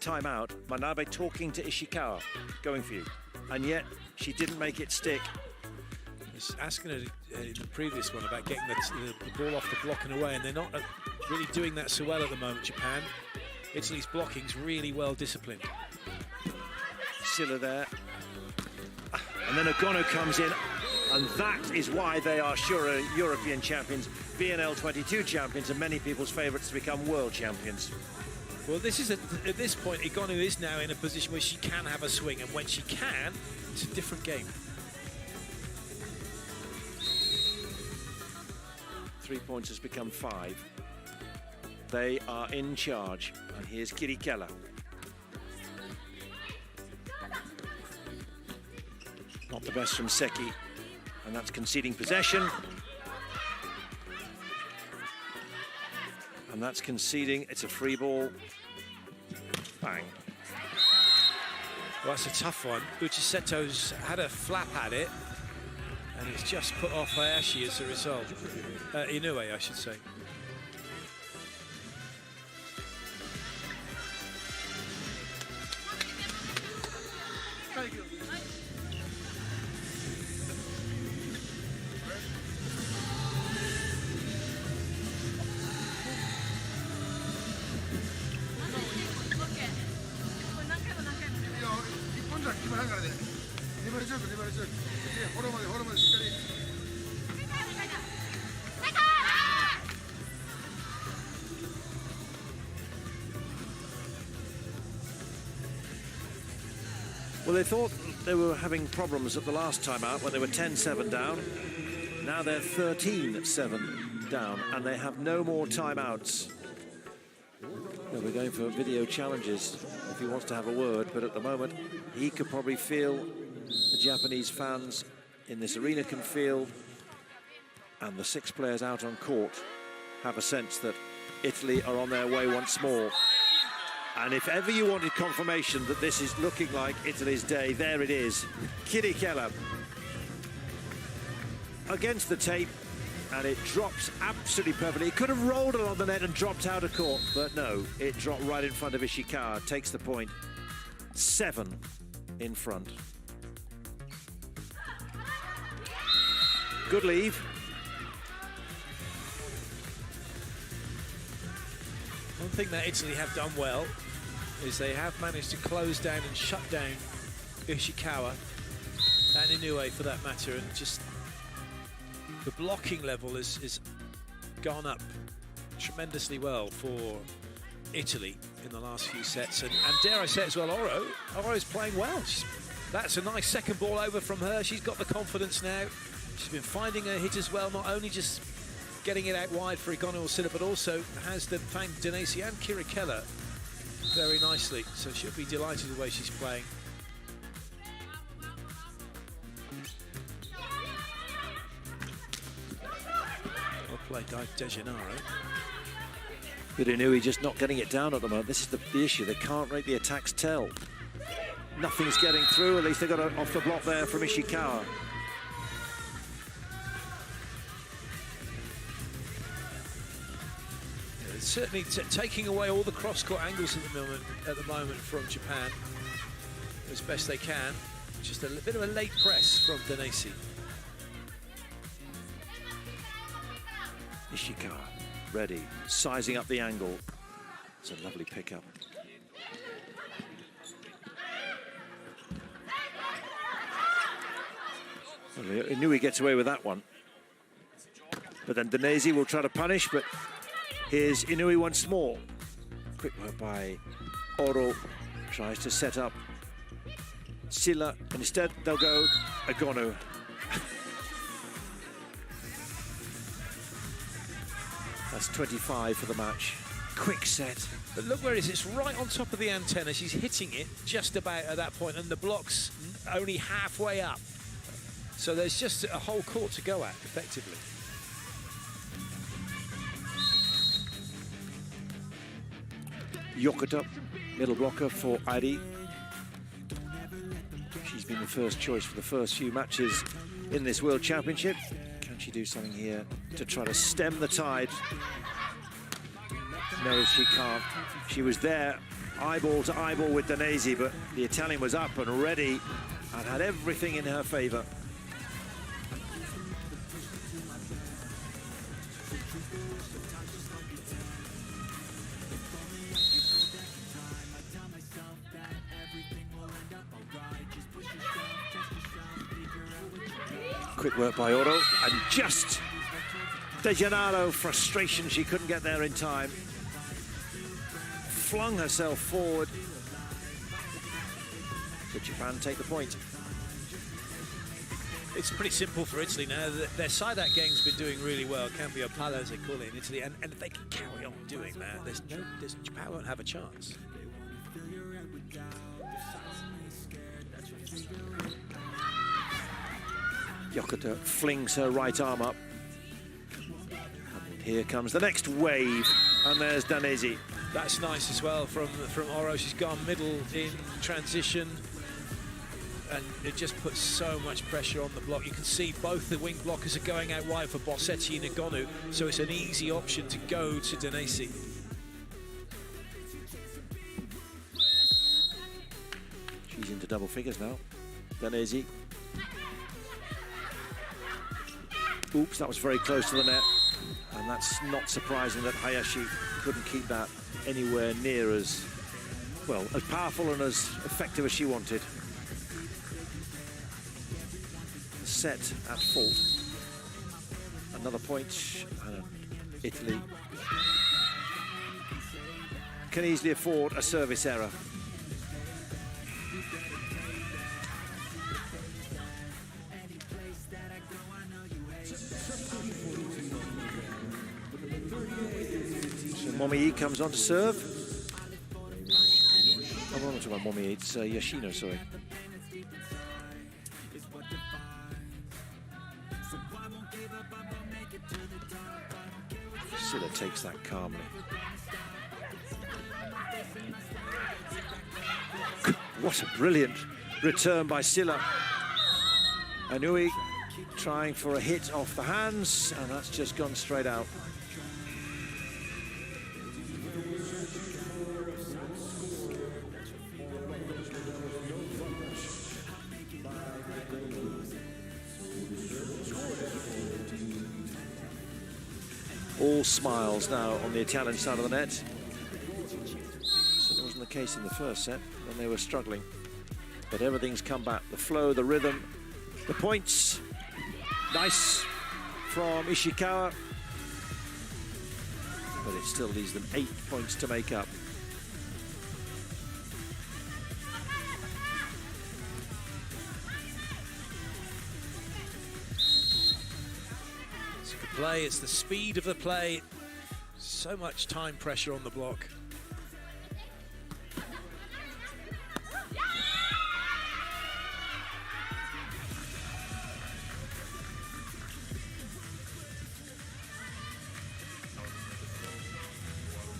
S1: timeout. Manabe talking to Ishikawa, going for you, and yet she didn't make it stick.
S2: I was asking her in the previous one about getting the ball off the block and away, and they're not really doing that so well at the moment, Japan. Italy's blocking's really well disciplined.
S1: Silla there. And then Ogonu comes in, and that is why they are sure European champions, BNL 22 champions, and many people's favourites to become world champions.
S2: Well, this is at this point, Igonu is now in a position where she can have a swing, and when she can, it's a different game.
S1: 3 points has become 5. They are in charge, and here's Kirikella. Not the best from Seki, and that's conceding possession. And that's conceding, it's a free ball. Bang.
S2: Well, that's a tough one. Uchiseto's had a flap at it, and it's just put off Hayashi as a result. Inoue, I should say.
S1: Well, they thought they were having problems at the last time out when they were 10-7 down. Now they're 13-7 down, and they have no more timeouts. They'll be going for video challenges if he wants to have a word, but at the moment, he could probably feel the Japanese fans in this arena can feel, and the 6 players out on court have a sense that Italy are on their way once more. And if ever you wanted confirmation that this is looking like Italy's day, there it is. Kirikella against the tape, and it drops absolutely perfectly. It could have rolled along the net and dropped out of court, but no, it dropped right in front of Ishikawa, takes the point. 7 in front. Good leave.
S2: One thing that Italy have done well is they have managed to close down and shut down Ishikawa and Inoue for that matter, and just the blocking level has gone up tremendously well for Italy in the last few sets, and dare I say as well, Oro's playing well. That's a nice second ball over from her. She's got the confidence now. She's been finding her hit as well, not only just getting it out wide for Igonu or Silla, but also has found Denesi and Kirikella very nicely. So she'll be delighted with the way she's playing. Well played by De Gennaro.
S1: But Inoue just not getting it down at the moment. This is the issue. They can't make the attacks tell. Nothing's getting through. At least they got it off the block there from Ishikawa.
S2: Certainly taking away all the cross-court angles at the moment from Japan as best they can. Just a bit of a late press from Denesi.
S1: Ishikawa ready, sizing up the angle. It's a lovely pickup. Well, he knew he gets away with that one. But then Denesi will try to punish, but here's Inoue once more. Quick work by Oro. Tries to set up Silla, and instead they'll go Igonu. That's 25 for the match. Quick set.
S2: But look where it is. It's right on top of the antenna. She's hitting it just about at that point, and the block's only halfway up. So there's just a whole court to go at, effectively.
S1: Yokota, middle blocker for ITA. She's been the first choice for the first few matches in this World Championship. Can she do something here to try to stem the tide? No, she can't. She was there, eyeball to eyeball with Danesi, but the Italian was up and ready and had everything in her favour. Quick work by Oro, and just De Gennaro, frustration, she couldn't get there in time. Flung herself forward. So Japan take the point.
S2: It's pretty simple for Italy now. Their side-out game's been doing really well, Cambio Palla as they call it in Italy, and if they can carry on doing that, Japan won't have a chance.
S1: Yokota flings her right arm up. And here comes the next wave, and there's Danesi.
S2: That's nice as well from Oro. She's gone middle in transition, and it just puts so much pressure on the block. You can see both the wing blockers are going out wide for Bossetti and Ngonu, so it's an easy option to go to Danesi.
S1: She's into double figures now, Danesi. Oops, that was very close to the net. And that's not surprising that Hayashi couldn't keep that anywhere near as, well, as powerful and as effective as she wanted. Set at fault. Another point, and Italy can easily afford a service error. Momii comes on to serve. Oh, I'm not talking about Momii, it's Yoshino, sorry. Silla takes that calmly. What a brilliant return by Silla. Anui trying for a hit off the hands, and that's just gone straight out. All smiles now on the Italian side of the net. So that wasn't the case in the first set when they were struggling. But everything's come back. The flow, the rhythm, the points. Nice from Ishikawa. But it still leaves them 8 points to make up.
S2: Play, it's the speed of the play, so much time pressure on the block.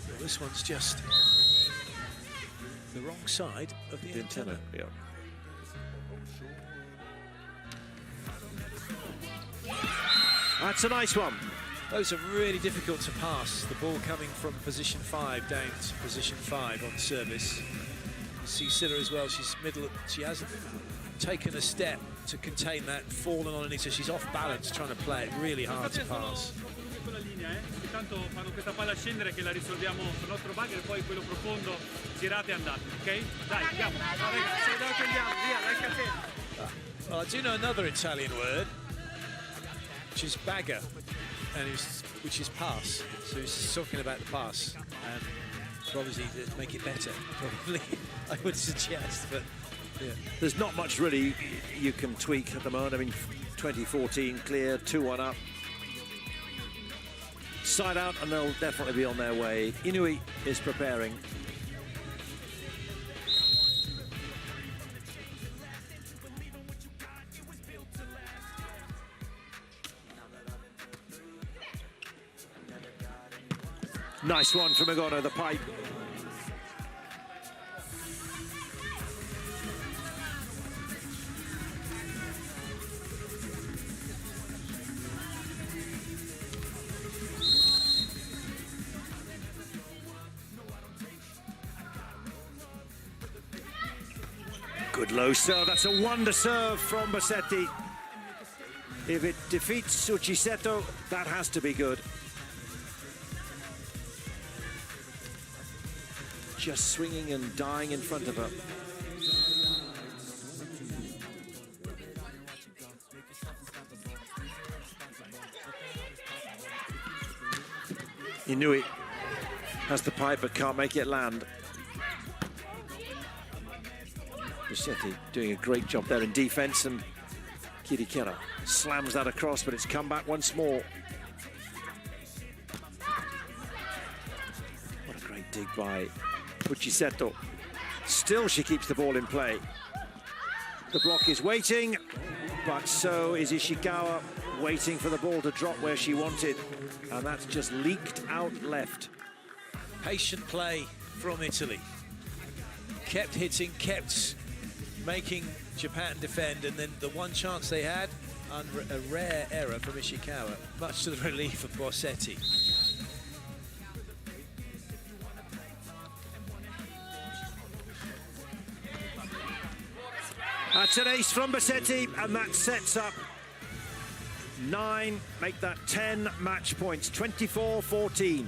S2: Well, this one's just the wrong side of the antenna.
S1: Yeah. That's a nice one.
S2: Those are really difficult to pass. The ball coming from position 5 down to position 5 on service. You see Silla as well, she's middle, she hasn't taken a step to contain that, fallen on it, so she's off balance trying to play it really hard to pass.
S3: Intanto fanno questa palla scendere che la risolviamo sul nostro bagger, poi quello profondo, girate e andate, ok? Dai, andiamo, andiamo, via, dai catena.
S2: Well, I do know another Italian word, which is bagger, and which is pass. So he's talking about the pass, and obviously to make it better, probably, I would suggest, but yeah.
S1: There's not much really you can tweak at the moment. I mean, 2014 clear, 2-1 up. Side out, and they'll definitely be on their way. Inui is preparing. Nice one from Agono, the pipe. Good low serve. That's a wonder serve from Bossetti. If it defeats Uchiseto, that has to be good. Just swinging and dying in front of her. Inui has the pipe but can't make it land. Bossetti doing a great job there in defense, and Kirikera slams that across, but it's come back once more. What a great dig by Uchiseto. Still she keeps the ball in play. The block is waiting, but so is Ishikawa, waiting for the ball to drop where she wanted, and that's just leaked out left.
S2: Patient play from Italy. Kept hitting, kept making Japan defend, and then the one chance they had, a rare error from Ishikawa, much to the relief of Bossetti.
S1: That's an ace from Bossetti, and that sets up 9, make that 10 match points, 24-14.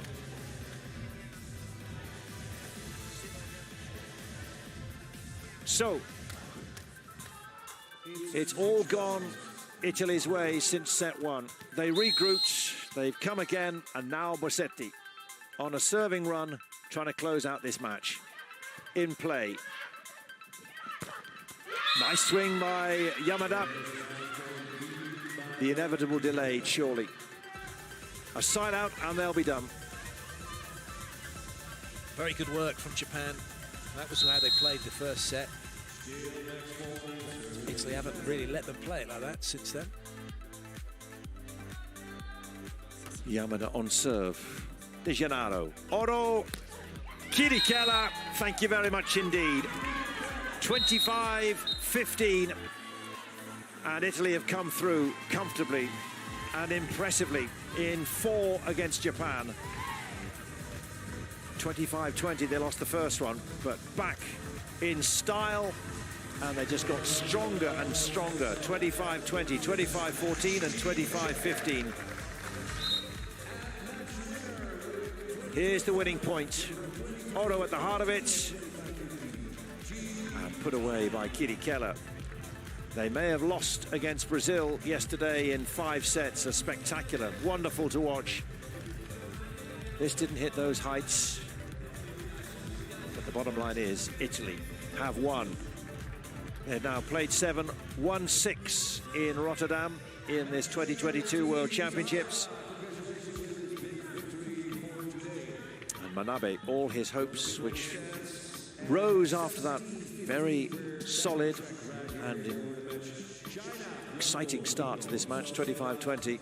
S1: So, it's all gone Italy's way since set 1. They regrouped, they've come again, and now Bossetti on a serving run, trying to close out this match. In play. Nice swing by Yamada. The inevitable delayed, surely. A side out, and they'll be done.
S2: Very good work from Japan. That was how they played the first set. Italy haven't really let them play it like that since then.
S1: Yamada on serve. De Gennaro. Oro. Kirikela. Thank you very much indeed. 25-15. And Italy have come through comfortably and impressively in 4 against Japan. 25-20, they lost the first one, but back in style, and they just got stronger and stronger. 25-20, 25-14, and 25-15. Here's the winning point. Oro at the heart of it, and put away by Kirikela. They may have lost against Brazil yesterday in 5 sets. A spectacular, wonderful to watch. This didn't hit those heights. But the bottom line is, Italy have won. They've now played 7, won 6 in Rotterdam in this 2022 World Championships. And Manabe, all his hopes, which rose after that very solid and exciting start to this match, 25-20.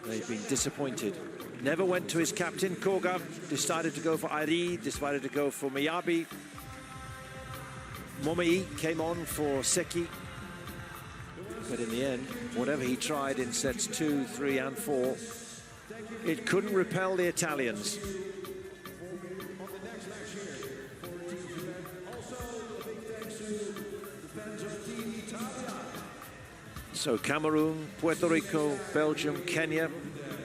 S1: They've been disappointed. Never went to his captain, Koga, decided to go for Ari, decided to go for Miyabi. Momei came on for Seki. But in the end, whatever he tried in sets 2, 3, and 4, it couldn't repel the Italians. So Cameroon, Puerto Rico, Belgium, Kenya,